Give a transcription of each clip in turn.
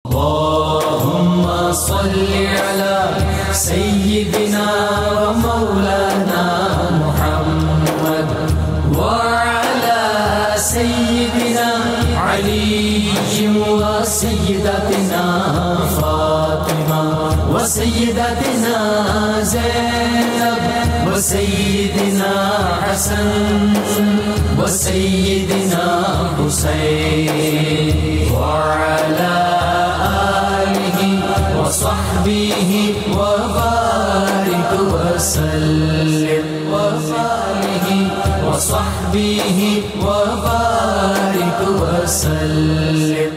اللهم صل على سيدنا ومولانا محمد وعلى سيدنا علي وسيدتنا فاطمة وسيدتنا زينب وسيدنا حسن وسيدنا حسين وعلى آله وصحبه وبارك وسلم وآله وصحبه وبارك وسلم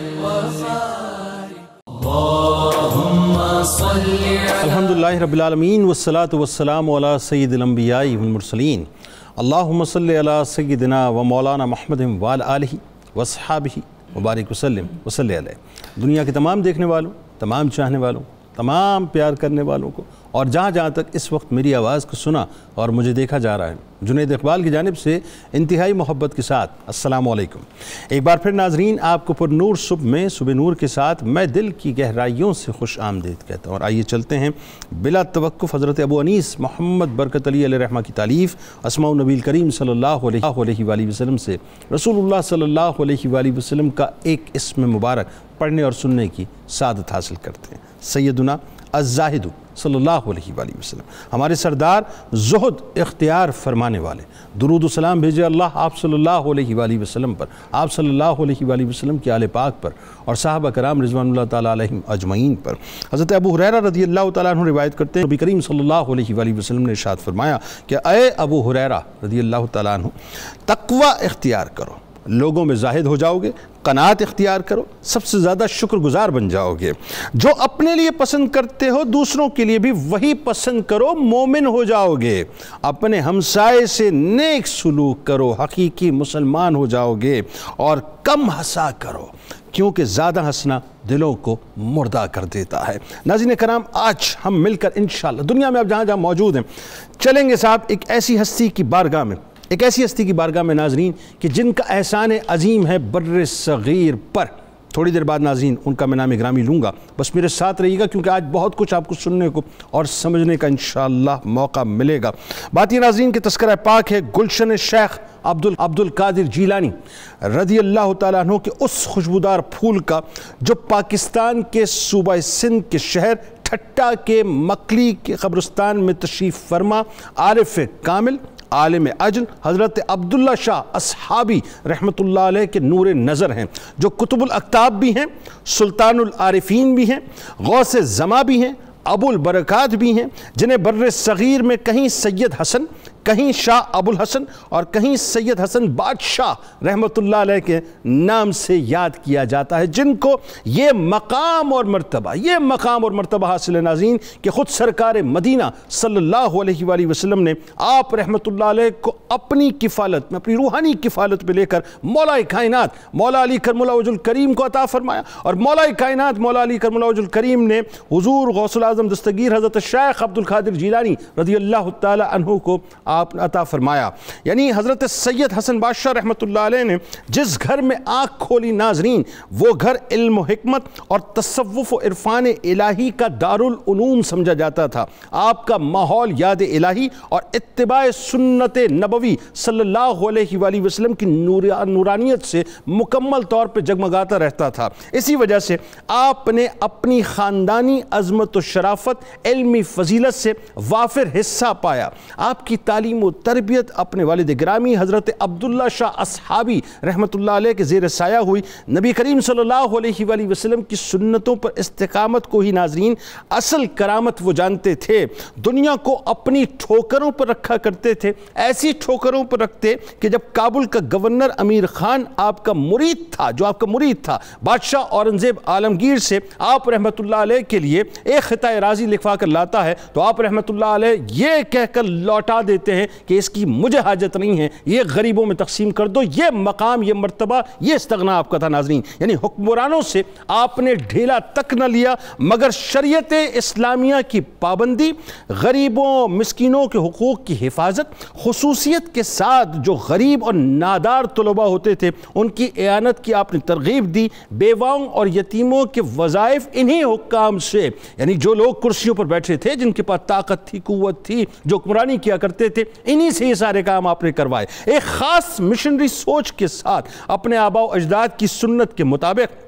اللهم صل على الحمدللہ رب العالمین والصلاة والسلام علی سید الانبیاء والمرسلین اللہم صلی علی سیدنا و مولانا محمد وعلی آلہ وصحابہ وبارک وسلم وصلی علیہ۔ دنیا کے تمام دیکھنے والوں، تمام چاہنے والوں، تمام پیار کرنے والوں کو اور جہاں جہاں تک اس وقت میری آواز کو سنا اور مجھے دیکھا جا رہا ہے، جنید اقبال کی جانب سے انتہائی محبت کے ساتھ السلام علیکم۔ ایک بار پھر ناظرین آپ کو پر نور صبح میں صبح نور کے ساتھ میں دل کی گہرائیوں سے خوش آمدید کہتا ہوں، اور آئیے چلتے ہیں بلا توقف حضرت ابو انیس محمد برکت علی علیہ رحمہ کی تالیف اسماء النبی کریم صلی اللہ علیہ وآلہ وسلم سے رسول اللہ صلی اللہ علیہ وآلہ وسلم کا ایک اسم مبارک پڑھنے اور سننے کی سعادت حاصل کرتے ہیں۔ سیدنا الزاہد صلی اللہ علیہ وآلہ وسلم، ہمارے سردار زہد اختیار فرمانے والے، درود و سلام بھیجے اللہ آپ صلی اللہ علیہ وآلہ وسلم پر، آپ صلی اللہ علیہ وآلہ وسلم کی آل پاک پر اور صحابہ کرام رضوان اللہ تعالیٰ علیہم اجمعین پر۔ حضرت ابو ہریرہ رضی اللہ تعالیٰ عنہ روایت کرتے ہیں، نبی کریم صلی اللہ علیہ وآلہ وسلم نے ارشاد فرمایا کہ اے ابو ہریرہ رضی اللہ تعالیٰ عنہ، تقوی اختیار کرو، لوگوں میں زاہد ہو جاؤ گے، قناعت اختیار کرو، سب سے زیادہ شکر گزار بن جاؤ گے، جو اپنے لیے پسند کرتے ہو دوسروں کے لیے بھی وہی پسند کرو، مومن ہو جاؤ گے، اپنے ہمسائے سے نیک سلوک کرو، حقیقی مسلمان ہو جاؤ گے، اور کم ہنسا کرو کیونکہ زیادہ ہنسنا دلوں کو مردہ کر دیتا ہے۔ ناظرین کرام، آج ہم مل کر انشاءاللہ دنیا میں اب جہاں جہاں موجود ہیں چلیں گے صاحب ایک ایسی ہستی کی بارگاہ میں ناظرین کہ جن کا احسان عظیم ہے بر صغیر پر۔ تھوڑی دیر بعد ناظرین ان کا میں نام گرامی لوں گا، بس میرے ساتھ رہیے گا کیونکہ آج بہت کچھ آپ کو سننے کو اور سمجھنے کا انشاءاللہ موقع ملے گا۔ بات یہ ناظرین کہ تذکرہ پاک ہے گلشن شیخ عبد القادر جیلانی رضی اللہ تعالیٰ عنہ کے اس خوشبودار پھول کا جو پاکستان کے صوبہ سندھ کے شہر ٹھٹا کے مکلی کے قبرستان میں تشریف فرما عارف کامل عالم اجل حضرت عبداللہ شاہ اصحابی رحمۃ اللہ علیہ کے نور نظر ہیں، جو کتب الاکتاب بھی ہیں، سلطان العارفین بھی ہیں، غوث زماں بھی ہیں، ابو البرکات بھی ہیں، جنہیں بر صغیر میں کہیں سید حسن، کہیں شاہ ابو الحسن اور کہیں سید حسن بادشاہ رحمۃ اللہ علیہ کے نام سے یاد کیا جاتا ہے، جن کو یہ مقام اور مرتبہ حاصل ہے ناظرین کہ خود سرکار مدینہ صلی اللہ علیہ وآلہ وسلم نے آپ رحمۃ اللہ علیہ کو اپنی کفالت میں، اپنی روحانی کفالت میں لے کر مولا کائنات مولا علی کرم اللہ وجہ الکریم کو عطا فرمایا، اور مولا کائنات مولا علی کرم اللہ وجہ الکریم نے حضور غوث الاعظم دستگیر حضرت شیخ عبد القادر جیلانی رضی اللہ تعالی عنہ کو آپ نے عطا فرمایا۔ یعنی حضرت سید حسن بادشاہ رحمۃ اللہ علیہ نے جس گھر میں آنکھ کھولی ناظرین، وہ گھر علم و حکمت اور تصوف و عرفان الہی کا دارالعلوم سمجھا جاتا تھا۔ آپ کا ماحول یاد الہی اور اتباع سنت نبوی صلی اللہ علیہ وآلہ وسلم کی نورانیت سے مکمل طور پہ جگمگاتا رہتا تھا۔ اسی وجہ سے آپ نے اپنی خاندانی عظمت و شرافت، علمی فضیلت سے وافر حصہ پایا۔ آپ کی تعلیم و تربیت اپنے والد گرامی حضرت عبداللہ شاہ اصحابی رحمۃ اللہ علیہ کے زیر سایہ ہوئی۔ نبی کریم صلی اللہ علیہ وآلہ وسلم کی سنتوں پر استقامت کو ہی ناظرین اصل کرامت وہ جانتے تھے۔ دنیا کو اپنی ٹھوکروں پر رکھا کرتے تھے، ایسی ٹھوکروں پر رکھتے کہ جب کابل کا گورنر امیر خان آپ کا مرید تھا، بادشاہ اورنگزیب عالمگیر سے آپ رحمۃ اللہ علیہ کے لیے ایک خطۂ راضی لکھوا کر لاتا ہے تو آپ رحمۃ اللہ علیہ یہ کہہ کر لوٹا دیتے سمجھتے ہیں کہ اس کی مجھے حاجت نہیں ہے، یہ غریبوں میں تقسیم کر دو، یہ مقام، یہ مرتبہ، یہ استغنا آپ کا تھا ناظرین۔ یعنی حکمرانوں سے آپ نے ڈھیلا تک نہ لیا، مگر شریعت اسلامیہ کی پابندی، غریبوں مسکینوں کے حقوق کی حفاظت، خصوصیت کے ساتھ جو غریب اور نادار طلباء ہوتے تھے ان کی اعانت کی آپ نے ترغیب دی، بیواؤں اور یتیموں کے وظائف انہی حکام سے، یعنی جو لوگ کرسیوں پر بیٹھے تھے، جن کے پاس طاقت تھی، قوت تھی، جو حکمرانی کیا کرتے تھے، انہی سے یہ سارے کام آپ نے کروائے، ایک خاص مشنری سوچ کے ساتھ اپنے آباء و اجداد کی سنت کے مطابق۔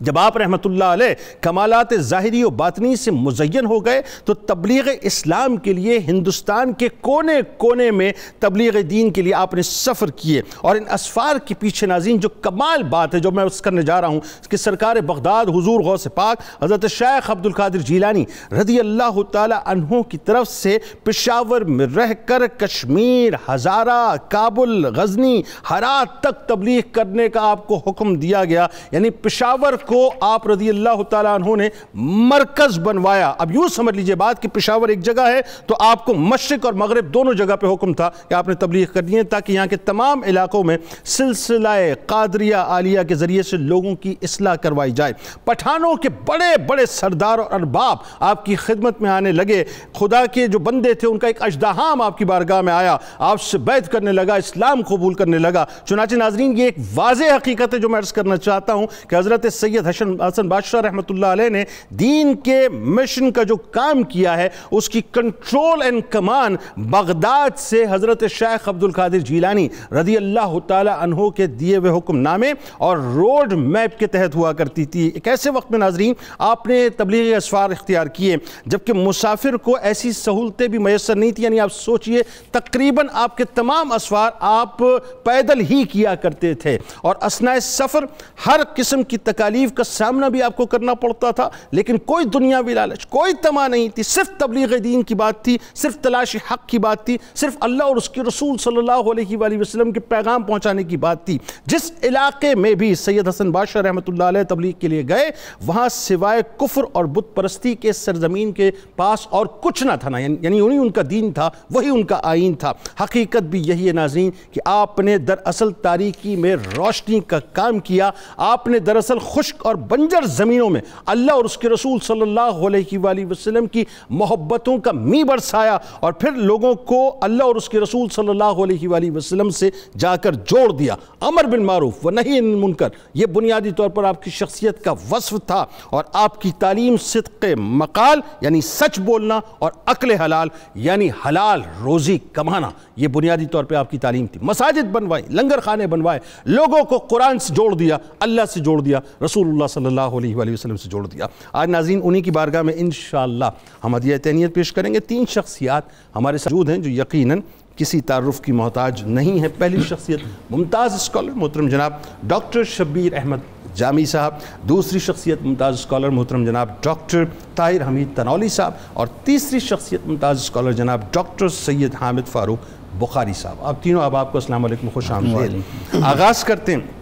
جب آپ رحمت اللہ علیہ کمالات ظاہری و باطنی سے مزین ہو گئے تو تبلیغ اسلام کے لیے ہندوستان کے کونے کونے میں تبلیغ دین کے لیے آپ نے سفر کیے، اور ان اسفار کے پیچھے ناظرین جو کمال بات ہے جو میں اس کرنے جا رہا ہوں کہ سرکار بغداد حضور غوث پاک حضرت شیخ عبد القادر جیلانی رضی اللہ تعالی عنہ کی طرف سے پشاور میں رہ کر کشمیر، ہزارہ، کابل، غزنی، ہرات تک تبلیغ کرنے کا آپ کو حکم دیا گیا، یعنی پشاور کو آپ رضی اللہ تعالیٰ عنہ نے مرکز بنوایا۔ اب یوں سمجھ لیجئے بات کہ پشاور ایک جگہ ہے تو آپ کو مشرق اور مغرب دونوں جگہ پہ حکم تھا کہ آپ نے تبلیغ کرنی ہے، تاکہ یہاں کے تمام علاقوں میں سلسلہ قادریہ عالیہ کے ذریعے سے لوگوں کی اصلاح کروائی جائے۔ پٹھانوں کے بڑے بڑے سردار اور ارباب آپ کی خدمت میں آنے لگے، خدا کے جو بندے تھے ان کا ایک اژدہام آپ کی بارگاہ میں آیا، آپ سے بیعت کرنے لگا، اسلام قبول کرنے لگا۔ چنانچہ ناظرین یہ ایک واضح حقیقت ہے جو میں عرض کرنا چاہتا ہوں کہ حضرت سید حسن بادشاہ رحمت اللہ علیہ نے دین کے مشن کا جو کام کیا ہے اس کی کنٹرول اینڈ کمان بغداد سے حضرت شیخ عبد القادر جیلانی رضی اللہ تعالی عنہ کے دیے ہوئے حکم نامے اور روڈ میپ کے تحت ہوا کرتی تھی۔ ایک ایسے وقت میں ناظرین آپ نے تبلیغی اسفار اختیار کیے جبکہ مسافر کو ایسی سہولتیں بھی میسر نہیں تھی، یعنی آپ سوچئے تقریباً آپ کے تمام اسفار آپ پیدل ہی کیا کرتے تھے، اور اثناء سفر ہر قسم کی تکالیف کا سامنا بھی آپ کو کرنا پڑتا تھا، لیکن کوئی دنیاوی لالچ، کوئی طمع نہیں تھی، صرف تبلیغ دین کی بات تھی، صرف تلاش حق کی بات تھی، صرف اللہ اور اس کے رسول صلی اللہ علیہ وآلہ وسلم کے پیغام پہنچانے کی بات تھی۔ جس علاقے میں بھی سید حسن بادشاہ رحمت اللہ علیہ تبلیغ کے لیے گئے وہاں سوائے کفر اور بت پرستی کے سرزمین کے پاس اور کچھ نہ تھا، یعنی انہی ان کا دین تھا، وہی ان کا آئین تھا۔ حقیقت بھی یہی ہے ناظرین کہ آپ نے دراصل تاریکی میں روشنی کا کام کیا، آپ نے دراصل خشک اور بنجر زمینوں میں اللہ اور اس کے رسول صلی اللہ علیہ وآلہ وسلم کی محبتوں کا می برسایا، اور پھر لوگوں کو اللہ اور اس کے رسول صلی اللہ علیہ وآلہ وسلم سے جا کر جوڑ دیا۔ امر بالمعروف و نہی عن المنکر یہ بنیادی طور پر آپ کی شخصیت کا وصف تھا، اور آپ کی تعلیم صدق مقال یعنی سچ بولنا اور عقل حلال یعنی حلال روزی کمانا، یہ بنیادی طور پہ آپ کی تعلیم تھی۔ مساجد بنوائی، لنگر خانے بنوائے، لوگوں کو قرآن سے جوڑ دیا، اللہ سے جوڑ دیا، رسول اللہ صلی اللہ علیہ وآلہ وسلم سے جوڑ دیا۔ آج ناظرین انہی کی بارگاہ میں انشاءاللہ ہم ہدیہ تہنیت پیش کریں گے۔ 3 شخصیات ہمارے ساتھ موجود ہیں جو یقیناً کسی تعارف کی محتاج نہیں ہے۔ پہلی شخصیت ممتاز اسکالر محترم جناب ڈاکٹر شبیر احمد جامی صاحب، دوسری شخصیت ممتاز اسکالر محترم جناب ڈاکٹر طاہر حمید تنولی صاحب، اور تیسری شخصیت ممتاز اسکالر جناب ڈاکٹر سید حامد فاروق بخاری صاحب۔ آپ تینوں آپ کو السلام علیکم، خوش آمدید۔ آغاز کرتے ہیں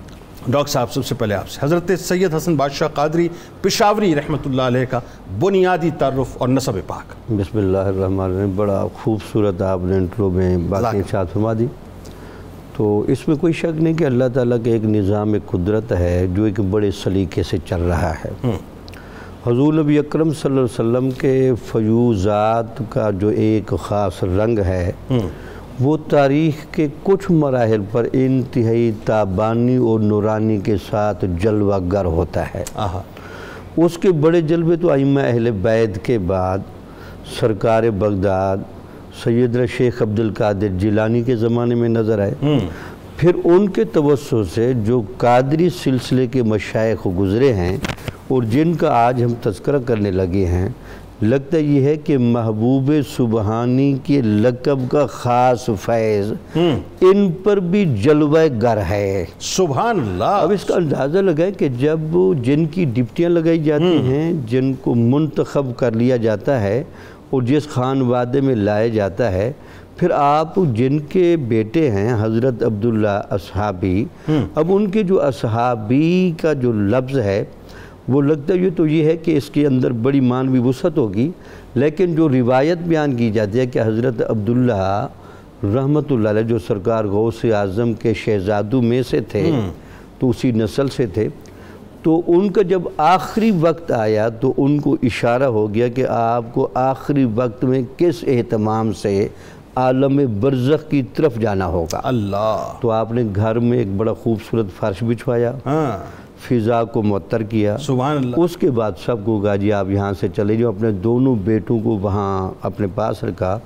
ڈاکٹر صاحب سب سے پہلے آپ سے، حضرت سید حسن بادشاہ قادری پشاوری رحمت اللہ علیہ کا بنیادی تعارف اور نسب پاک۔ بسم اللہ الرحمن الرحیم۔ بڑا خوبصورت آپ نے انٹرو میں باتیں ارشاد فرما دی، تو اس میں کوئی شک نہیں کہ اللہ تعالیٰ کے ایک نظام قدرت ہے جو ایک بڑے سلیقے سے چل رہا ہے۔ حضور نبی اکرم صلی اللہ علیہ وسلم کے فیوزات کا جو ایک خاص رنگ ہے وہ تاریخ کے کچھ مراحل پر انتہائی تابانی اور نورانی کے ساتھ جلوہ گر ہوتا ہے۔ اس کے بڑے جلوے تو ائمہ اہل بیت کے بعد سرکار بغداد سیدنا شیخ عبد القادر جیلانی کے زمانے میں نظر آئے، پھر ان کے توسط سے جو قادری سلسلے کے مشائخ گزرے ہیں اور جن کا آج ہم تذکرہ کرنے لگے ہیں، لگتا یہ ہے کہ محبوب سبحانی کے لقب کا خاص فیض ان پر بھی جلوہ گر ہے۔ سبحان اللہ۔ اب اس کا اندازہ لگائیں کہ جب جن کی ڈپٹیاں لگائی جاتی ہیں، جن کو منتخب کر لیا جاتا ہے اور جس خانوادے میں لایا جاتا ہے، پھر آپ جن کے بیٹے ہیں حضرت عبداللہ اصحابی، اب ان کے جو اصحابی کا جو لفظ ہے وہ لگتا یہ ہے کہ اس کے اندر بڑی معنوی وسعت ہوگی، لیکن جو روایت بیان کی جاتی ہے کہ حضرت عبداللہ رحمت اللہ علیہ جو سرکار غوث اعظم کے شہزادوں میں سے تھے تو اسی نسل سے تھے، تو ان کا جب آخری وقت آیا تو ان کو اشارہ ہو گیا کہ آپ کو آخری وقت میں کس اہتمام سے عالم برزخ کی طرف جانا ہوگا۔ اللہ، تو آپ نے گھر میں ایک بڑا خوبصورت فرش بچھوایا، فضا کو معطر کیا، سبحان اللہ۔ اس کے بعد سب کو کہا جی آپ یہاں سے چلے جاؤ، اپنے دونوں بیٹوں کو وہاں اپنے پاس رکھا۔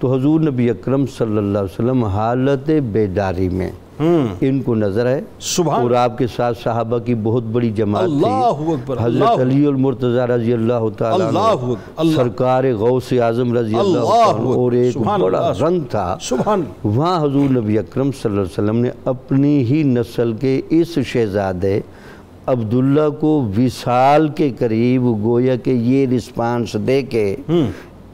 تو حضور نبی اکرم صلی اللہ علیہ وسلم حالت بیداری میں ان کو نظر آئے، اور آپ کے ساتھ صحابہ کی بہت بڑی جماعت تھی، حضرت علی المرتضیٰ رضی اللہ تعالیٰ عنہ، سرکار غوث اعظم رضی اللہ عنہ، اور ایک بڑا رنگ تھا وہاں۔ حضور نبی اکرم صلی اللہ علیہ وسلم نے اپنی ہی نسل کے اس شہزادے عبداللہ کو وصال کے قریب گویا کہ یہ رسپانس دے کے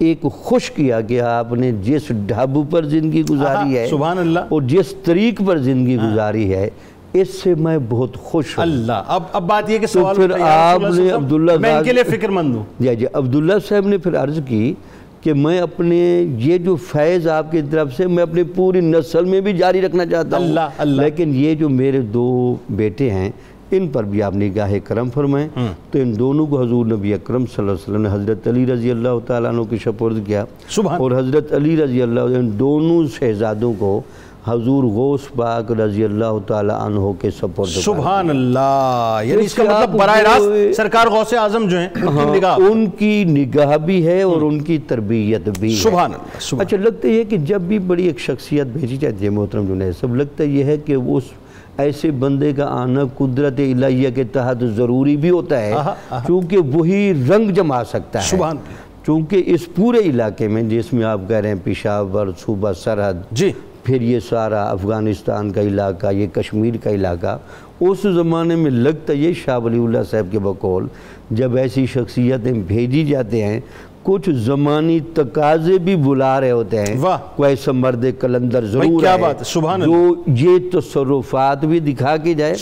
ایک خوش کیا کہ آپ نے جس ڈھب پر زندگی گزاری ہے اور جس طریق پر زندگی گزاری ہے اس سے میں بہت خوش ہوں۔ اللہ، اب بات یہ کہ سوال پھر آپ نے عبداللہ میں ان کے لیے فکر مند ہوں۔ جی عبداللہ صاحب نے پھر عرض کی کہ میں اپنے یہ جو فیض آپ کی طرف سے میں اپنی پوری نسل میں بھی جاری رکھنا چاہتا ہوں، لیکن یہ جو میرے دو بیٹے ہیں ان پر بھی آپ نگاہ کرم فرمائیں۔ تو ان دونوں کو حضور نبی اکرم صلی اللہ علیہ وسلم نے حضرت علی رضی اللہ تعالیٰ عنہ کی سپرد کیا، اور حضرت علی رضی اللہ عنہ ان دونوں شہزادوں کو حضور غوث پاک رضی اللہ تعالیٰ عنہ کے سپرد کیا۔ سبحان اللہ، یعنی اس کا مطلب براہ راست سرکار غوث اعظم جو ہیں ان کی نگاہ بھی ہے اور ان کی تربیت بھی ہے۔ سبحان اللہ۔ اچھا، لگتا یہ کہ جب بھی بڑی ایک شخصیت بھیجی جاتی ہے محترم جنید صاحب، لگتا یہ ہے کہ اس ایسے بندے کا آنا قدرت الہیہ کے تحت ضروری بھی ہوتا ہے، چونکہ وہی رنگ جما سکتا ہے۔ چونکہ اس پورے علاقے میں جس میں آپ کہہ رہے ہیں پشاور صوبہ سرحد، پھر یہ سارا افغانستان کا علاقہ، یہ کشمیر کا علاقہ، اس زمانے میں لگتا یہ شاہ ولی اللہ صاحب کے بقول جب ایسی شخصیتیں بھیجی جاتے ہیں کچھ زمانی تقاضے بھی بلا رہے ہوتے ہیں، کوئی ایسا مرد کلندر ضرور ہے جو یہ تصرفات بھی دکھا کے جائے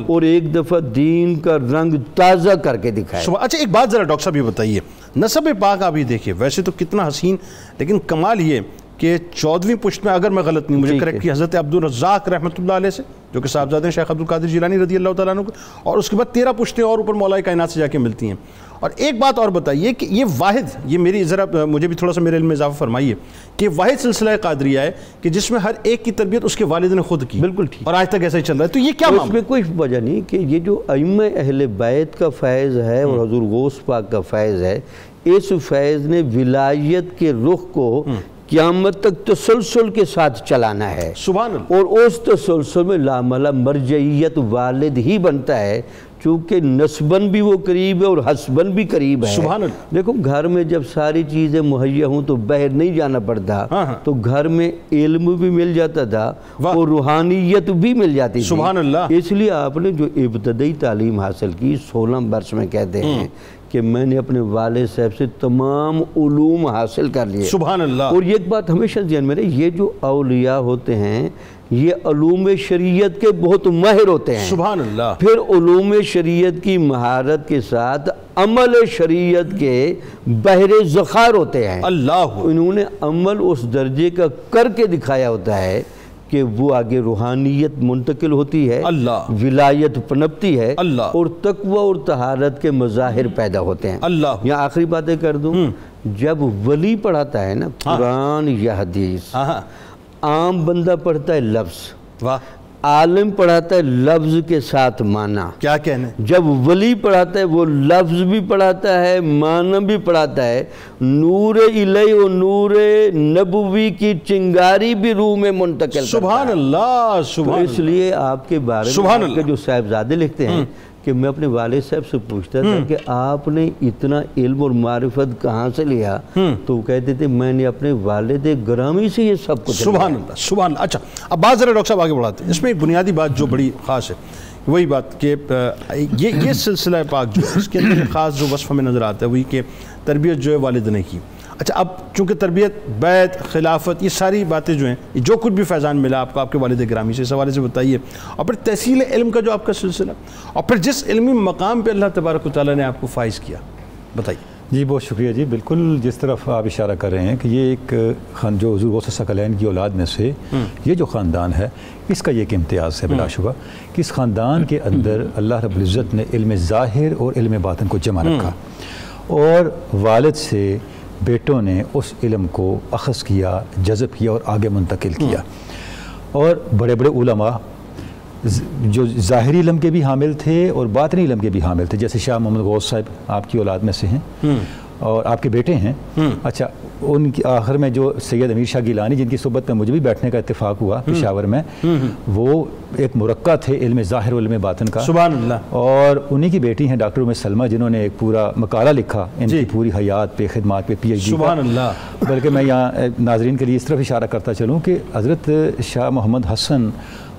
اور ایک دفعہ دین کا رنگ تازہ کر کے دکھائے۔ اچھا، ایک بات ذرا ڈاکٹر صاحب یہ بتائیے، نسب پاک آپ ہی دیکھیں، ویسے تو کتنا حسین، لیکن کمال یہ کہ 14ویں پشت میں اگر میں غلط نہیں مجھے کریکٹ کی حضرت عبدالرزاق رحمۃ اللہ علیہ سے جو کہ صاحبزادے ہیں شیخ عبدالقادر جیلانی رضی اللہ تعالیٰ عنہ کو، اور اس کے بعد 13 پشتیں اور اوپر مولا کائنات سے جا کے ملتی ہیں۔ اور ایک بات اور بتائیے کہ یہ واحد، یہ میری ذرا مجھے بھی تھوڑا سا میرے علم میں اضافہ فرمائیے کہ واحد سلسلہ قادریہ ہے کہ جس میں ہر ایک کی تربیت اس کے والد نے خود کی، بالکل ٹھیک، اور آج تک ایسا ہی چل رہا ہے، تو یہ کیا اس میں کوئی وجہ نہیں کہ یہ جو ائمہ اہل بیت کا فیض ہے اور حضور غوث پاک کا فیض ہے، اس فیض نے ولایت کے رخ کو قیامت تک تسلسل کے ساتھ چلانا ہے، سبحان اللہ، اور اس تسلسل میں لاملا مرجعیت والد ہی بنتا ہے، چونکہ نسباً بھی وہ قریب ہے اور حسباً بھی قریب ہے۔ سبحان اللہ۔ دیکھو گھر میں جب ساری چیزیں مہیا ہوں تو باہر نہیں جانا پڑتا، تو گھر میں علم بھی مل جاتا تھا اور روحانیت بھی مل جاتی تھی۔ سبحان اللہ۔ اس لیے آپ نے جو ابتدائی تعلیم حاصل کی 16 برس میں کہتے ہیں کہ میں نے اپنے والد صاحب سے تمام علوم حاصل کر لیے۔ سبحان اللہ۔ اور یہ ایک بات ہمیشہ ذہن میں رہے، یہ جو اولیاء ہوتے ہیں یہ علوم شریعت کے بہت ماہر ہوتے ہیں، سبحان اللہ، پھر علوم شریعت کی مہارت کے ساتھ عمل شریعت کے بحر ذخائر ہوتے ہیں۔ اللہ، انہوں نے عمل اس درجے کا کر کے دکھایا ہوتا ہے کہ وہ آگے روحانیت منتقل ہوتی ہے، اللہ، ولایت پنپتی ہے، اللہ، اور تقوی اور طہارت کے مظاہر پیدا ہوتے ہیں۔ اللہ، یہاں آخری باتیں کر دوں، جب ولی پڑھاتا ہے نا قرآن یا حدیث، عام بندہ پڑھتا ہے لفظ، عالم پڑھاتا ہے لفظ کے ساتھ معنی، کیا کہنے، جب ولی پڑھاتا ہے وہ لفظ بھی پڑھاتا ہے معنی بھی پڑھاتا ہے، نور الہی و نور نبوی کی چنگاری بھی روح میں منتقل کرتا ہے۔ سبحان اللہ، سبحان اللہ۔ اس لیے آپ کے بارے میں آپ کے جو صاحبزادے لکھتے ہیں کہ میں اپنے والد صاحب سے پوچھتا تھا کہ آپ نے اتنا علم اور معرفت کہاں سے لیا، تو وہ کہتے تھے میں نے اپنے والد گرامی سے یہ سب کچھ۔ سبحان اللہ، سبحان اللہ۔ اچھا، اب بات ذرا ڈاکٹر صاحب آگے بڑھاتے ہیں، اس میں ایک بنیادی بات جو بڑی خاص ہے وہی بات کہ یہ سلسلہ پاک جو اس کے اندر خاص جو وصف ہمیں نظر آتا ہے وہی کہ تربیت جو ہے والد نے کی۔ اچھا، اب چونکہ تربیت، بیت، خلافت، یہ ساری باتیں جو ہیں، جو کچھ بھی فیضان ملا آپ کو آپ کے والد گرامی سے، اس حوالے سے بتائیے، اور پھر تحصیل علم کا جو آپ کا سلسلہ، اور پھر جس علمی مقام پہ اللہ تبارک و تعالیٰ نے آپ کو فائز کیا، بتائیے۔ جی بہت شکریہ جی. بالکل جس طرف آپ اشارہ کر رہے ہیں کہ یہ ایک جو حضور غوث ثقلین کی اولاد میں سے یہ جو خاندان ہے اس کا یہ ایک امتیاز ہے بلا شبہ کہ اس خاندان کے اندر اللہ رب العزت نے علم ظاہر اور علم باطن کو جمع رکھا اور والد سے بیٹوں نے اس علم کو اخذ کیا, جذب کیا اور آگے منتقل کیا. اور بڑے بڑے علماء جو ظاہری علم کے بھی حامل تھے اور باطنی علم کے بھی حامل تھے, جیسے شاہ محمد غوث صاحب آپ کی اولاد میں سے ہیں اور آپ کے بیٹے ہیں. اچھا, ان کی آخر میں جو سید امیر شاہ گیلانی جن کی صحبت میں مجھے بھی بیٹھنے کا اتفاق ہوا پشاور میں, وہ ایک مرکہ تھے علم ظاہر و علم باطن کا. سبحان اللہ. اور انہی کی بیٹی ہیں ڈاکٹر ام سلمہ جنہوں نے ایک پورا مقالہ لکھا ان کی پوری حیات پہ, خدمات پہ, پی ایچ ڈی. سبحان اللہ. بلکہ میں یہاں ناظرین کے لیے اس طرف اشارہ کرتا چلوں کہ حضرت شاہ محمد حسن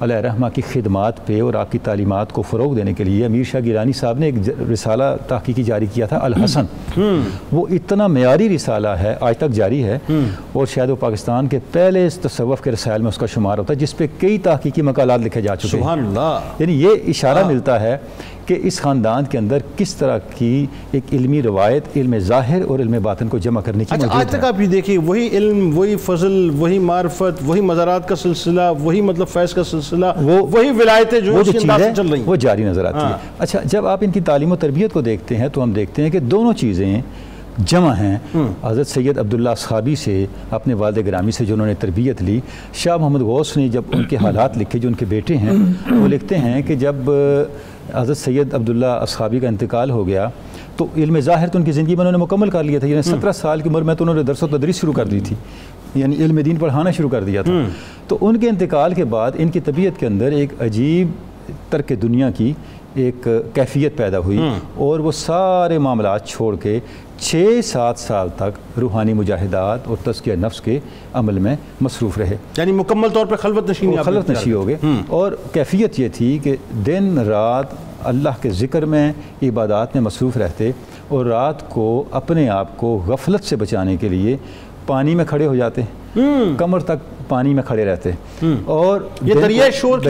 علیہ رحمہ کی خدمات پہ اور آپ کی تعلیمات کو فروغ دینے کے لیے امیر شاہ گیلانی صاحب نے ایک رسالہ تحقیقی جاری کیا تھا الحسن. وہ اتنا معیاری رسالہ ہے, آج تک جاری ہے اور شاید وہ پاکستان کے پہلے تصوف کے رسائل میں اس کا شمار ہوتا ہے, جس پہ کئی تحقیقی مقالات لکھے جا چکے ہیں. سبحان اللہ. یعنی یہ اشارہ ملتا ہے کہ اس خاندان کے اندر کس طرح کی ایک علمی روایت علم ظاہر اور علم باطن کو جمع کرنے کی موجود ہے. آج تک آپ یہ دیکھیں وہی علم, وہی فضل, وہی معرفت, وہی مزارات کا سلسلہ, وہی مطلب فیض کا سلسلہ, وہی ولایتیں جو اس کے انداز سے چل رہی ہیں وہ جاری نظر آتی ہے. اچھا, جب آپ ان کی تعلیم و تربیت کو دیکھتے ہیں تو ہم دیکھتے ہیں کہ دونوں چیزیں جمع ہیں. حضرت سید عبداللہ اصحابی سے, اپنے والد گرامی سے جو انہوں نے تربیت لی, شاہ محمد غوث نے جب ان کے حالات لکھے جو ان کے بیٹے ہیں وہ لکھتے ہیں کہ جب حضرت سید عبداللہ اصحابی کا انتقال ہو گیا تو علم ظاہر تو ان کی زندگی میں انہوں نے مکمل کر لیا تھا. یعنی 17 سال کی عمر میں تو انہوں نے درس و تدریس شروع کر دی تھی, یعنی علم دین پڑھانا شروع کر دیا تھا. تو ان کے انتقال کے بعد ان کی طبیعت کے اندر ایک عجیب ترک دنیا کی ایک کیفیت پیدا ہوئی اور وہ سارے معاملات چھوڑ کے 6-7 سال تک روحانی مجاہدات اور تزکیہ نفس کے عمل میں مصروف رہے. یعنی مکمل طور پر خلوت نشی ہو گئے. اور کیفیت یہ تھی کہ دن رات اللہ کے ذکر میں, عبادات میں مصروف رہتے اور رات کو اپنے آپ کو غفلت سے بچانے کے لیے پانی میں کھڑے ہو جاتے, کمر تک پانی میں کھڑے رہتے. اور یہ دریائے شور کے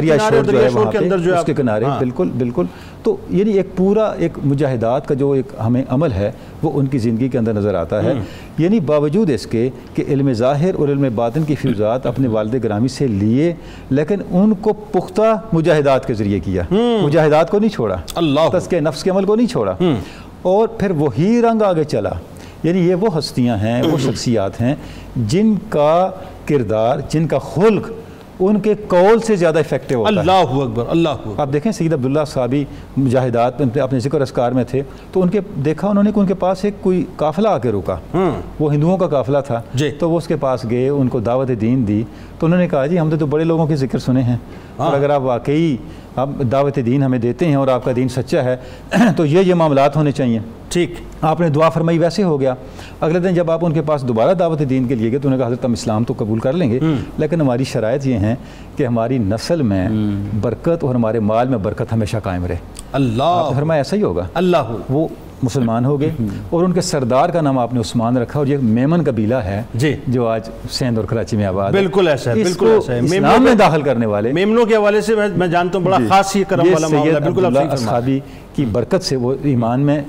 اندر جو اس کے کنارے بالکل بالکل. تو یعنی ایک پورا ایک مجاہدات کا جو ایک ہمیں عمل ہے وہ ان کی زندگی کے اندر نظر آتا ہے. یعنی باوجود اس کے کہ علم ظاہر اور علم باطن کی فیوزات اپنے والد گرامی سے لیے, لیکن ان کو پختہ مجاہدات کے ذریعے کیا. مجاہدات کو نہیں چھوڑا, تزکیہ نفس کے عمل کو نہیں چھوڑا, اور پھر وہی رنگ آگے چلا. یعنی یہ وہ ہستیاں ہیں, وہ شخصیات ہیں جن کا کردار, جن کا خلق ان کے قول سے زیادہ افیکٹو ہوتا ہے. اللہ اکبر, اللہ اکبر. آپ دیکھیں سید عبداللہ صحابی مجاہدات اپنے ذکر اذکار میں تھے تو ان کے دیکھا انہوں نے کہ ان کے پاس ایک کوئی قافلہ آ کے رکا, وہ ہندوؤں کا قافلہ تھا. تو وہ اس کے پاس گئے, ان کو دعوت دین دی. تو انہوں نے کہا جی ہم نے تو بڑے لوگوں کے ذکر سنے ہیں, اور اگر آپ واقعی آپ دعوت دین ہمیں دیتے ہیں اور آپ کا دین سچا ہے تو یہ معاملات ہونے چاہیے. ٹھیک, آپ نے دعا فرمائی, ویسے ہو گیا. اگلے دن جب آپ ان کے پاس دوبارہ دعوت دین کے لیے گئے تو انہوں نے کہا حضرت ہم اسلام تو قبول کر لیں گے, لیکن ہماری شرائط یہ ہیں کہ ہماری نسل میں برکت اور ہمارے مال میں برکت ہمیشہ قائم رہے. اللہ. آپ نے فرمایا ایسا ہی ہوگا. اللہ. وہ مسلمان ہو گئے اور ان کے سردار کا نام آپ نے عثمان رکھا, اور یہ میمن قبیلہ ہے جو آج سندھ اور کراچی میں آباد ہے. بالکل ایسا ہے, بالکل ایسا ہے. اسلام میں داخل کرنے والے میمنوں کے حوالے سے میں جانتا ہوں بڑا خاص یہ کرم والا معاملہ ہے. بالکل عبداللہ اصحابی کی برکت سے وہ ایمان میں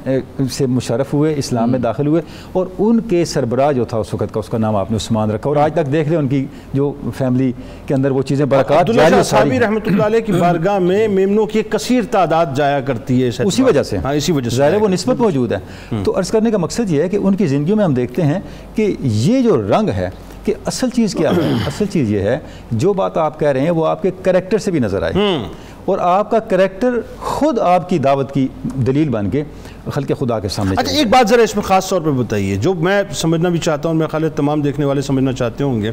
سے مشرف ہوئے, اسلام میں داخل ہوئے, اور ان کے سربراہ جو تھا اس وقت کا, اس کا نام آپ نے عثمان رکھا. اور آج تک دیکھ لیں ان کی جو فیملی کے اندر وہ چیزیں برکات جاری. عبداللہ اصحابی رحمۃ اللہ علیہ کی بارگاہ میں میمنوں کی ایک کثیر تعداد جایا کرتی ہے اسی وجہ سے. اسی وجہ سے ظاہر ہے وہ نسبت موجود ہے. تو عرض کرنے کا مقصد یہ ہے کہ ان کی زندگیوں میں ہم دیکھتے ہیں کہ یہ جو رنگ ہے کہ اصل چیز کیا ہے. اصل چیز یہ ہے جو بات آپ کہہ رہے ہیں وہ آپ کے کریکٹر سے بھی نظر آئے, اور آپ کا کریکٹر خود آپ کی دعوت کی دلیل بن کے خلق خدا کے سامنے. اچھا ایک بات ذرا اس میں خاص طور پہ بتائیے جو میں سمجھنا بھی چاہتا ہوں, میرے خیال ہے تمام دیکھنے والے سمجھنا چاہتے ہوں گے.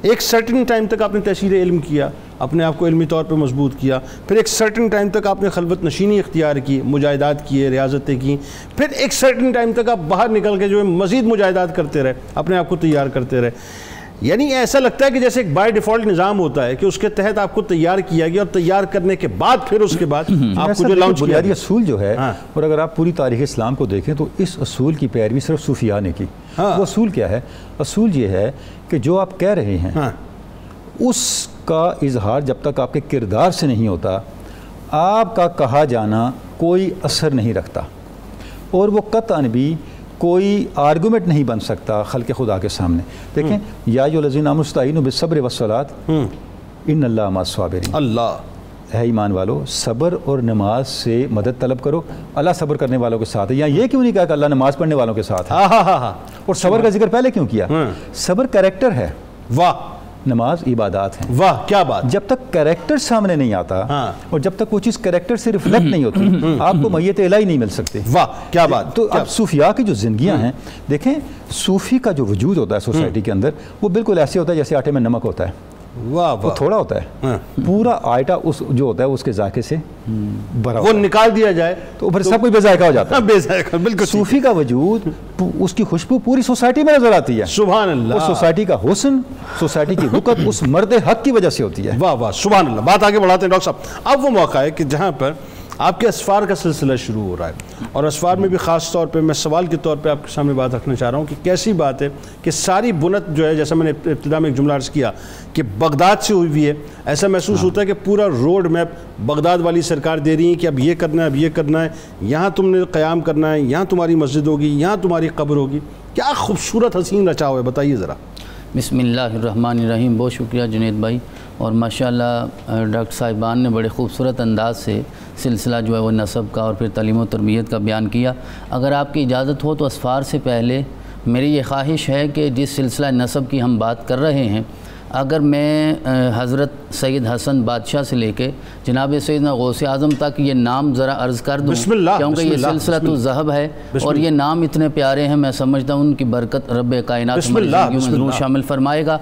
ایک سرٹن ٹائم تک آپ نے تحصیل علم کیا, اپنے آپ کو علمی طور پہ مضبوط کیا, پھر ایک سرٹن ٹائم تک آپ نے خلوت نشینی اختیار کی, مجاہدات کیے, ریاضتیں کی, پھر ایک سرٹن ٹائم تک آپ باہر نکل کے جو ہے مزید مجاہدات کرتے رہے, اپنے آپ کو تیار کرتے رہے. یعنی ایسا لگتا ہے کہ جیسے ایک بائی ڈیفالٹ نظام ہوتا ہے کہ اس کے تحت آپ کو تیار کیا گیا, اور تیار کرنے کے بعد پھر اس کے بعد آپ کو جو لانچ کیا بنیادی اصول جو ہے, اور اگر آپ پوری تاریخ اسلام کو دیکھیں تو اس اصول کی پیروی صرف صوفیاء نے کی. وہ اصول کیا ہے؟ اصول یہ ہے کہ جو آپ کہہ رہے ہیں اس کا اظہار جب تک آپ کے کردار سے نہیں ہوتا, آپ کا کہا جانا کوئی اثر نہیں رکھتا, اور وہ قطعاً بھی کوئی آرگومنٹ نہیں بن سکتا خلق خدا کے سامنے. دیکھیں یا ایھا الذین آمنوا استعینوا بالصبر والصلاۃ ان اللہ مع الصابرین. اللہ ہے ایمان والو صبر اور نماز سے مدد طلب کرو, اللہ صبر کرنے والوں کے ساتھ ہے. یہاں یہ کیوں نہیں کہا کہ اللہ نماز پڑھنے والوں کے ساتھ ہے؟ اور صبر کا ذکر پہلے کیوں کیا؟ صبر کریکٹر ہے, واہ نماز عبادات ہیں. واہ کیا بات. جب تک کریکٹر سامنے نہیں آتا اور جب تک وہ چیز کریکٹر سے ریفلیکٹ نہیں ہوتی آپ کو میت الہی نہیں مل سکتے. واہ کیا بات. تو اب صوفیاء کی جو زندگیاں ہیں دیکھیں, صوفی کا جو وجود ہوتا ہے سوسائٹی کے اندر وہ بالکل ایسے ہوتا ہے جیسے آٹے میں نمک ہوتا ہے. واہ وہ تھوڑا ہوتا ہے, پورا آٹا اس جو ہوتا ہے اس کے ذائقے سے بھرا وہ نکال دیا جائے تو پھر سب کچھ بے ذائقہ ہو جاتا ہے. بے ذائقہ بالکل. صوفی کا وجود اس کی خوشبو پوری سوسائٹی میں نظر آتی ہے. سبحان اللہ. اور سوسائٹی کا حسن, سوسائٹی کی وقت اس مرد حق کی وجہ سے ہوتی ہے. واہ واہ سبحان اللہ. بات آگے بڑھاتے ہیں ڈاکٹر صاحب. اب وہ موقع ہے کہ جہاں پر آپ کے اسفار کا سلسلہ شروع ہو رہا ہے, اور اسفار میں بھی خاص طور پہ میں سوال کے طور پہ آپ کے سامنے بات رکھنا چاہ رہا ہوں کہ کیسی بات ہے کہ ساری بنت جو ہے, جیسا میں نے ابتدا میں ایک جملہ عرض کیا کہ بغداد سے ہوئی ہے, ایسا محسوس ہوتا ہے کہ پورا روڈ میپ بغداد والی سرکار دے رہی ہے کہ اب یہ کرنا ہے, اب یہ کرنا ہے, یہاں تم نے قیام کرنا ہے, یہاں تمہاری مسجد ہوگی, یہاں تمہاری قبر ہوگی. کیا خوبصورت حسین رچا ہوا ہے, بتائیے ذرا. بسم اللہ الرحمن الرحیم. بہت شکریہ جنید بھائی, اور ماشاءاللہ ڈاکٹر صاحبان نے بڑے خوبصورت انداز سے سلسلہ جو ہے وہ نسب کا اور پھر تعلیم و تربیت کا بیان کیا. اگر آپ کی اجازت ہو تو اسفار سے پہلے میری یہ خواہش ہے کہ جس سلسلہ نسب کی ہم بات کر رہے ہیں, اگر میں حضرت سید حسن بادشاہ سے لے کے جناب سیدنا غوث اعظم تک یہ نام ذرا عرض کر دوں, کیونکہ یہ سلسلہ تو ذہب ہے اور یہ نام اتنے پیارے ہیں, میں سمجھتا ہوں ان کی برکت رب کائنات ہماری زندگیوں میں ضرور شامل فرمائے گا.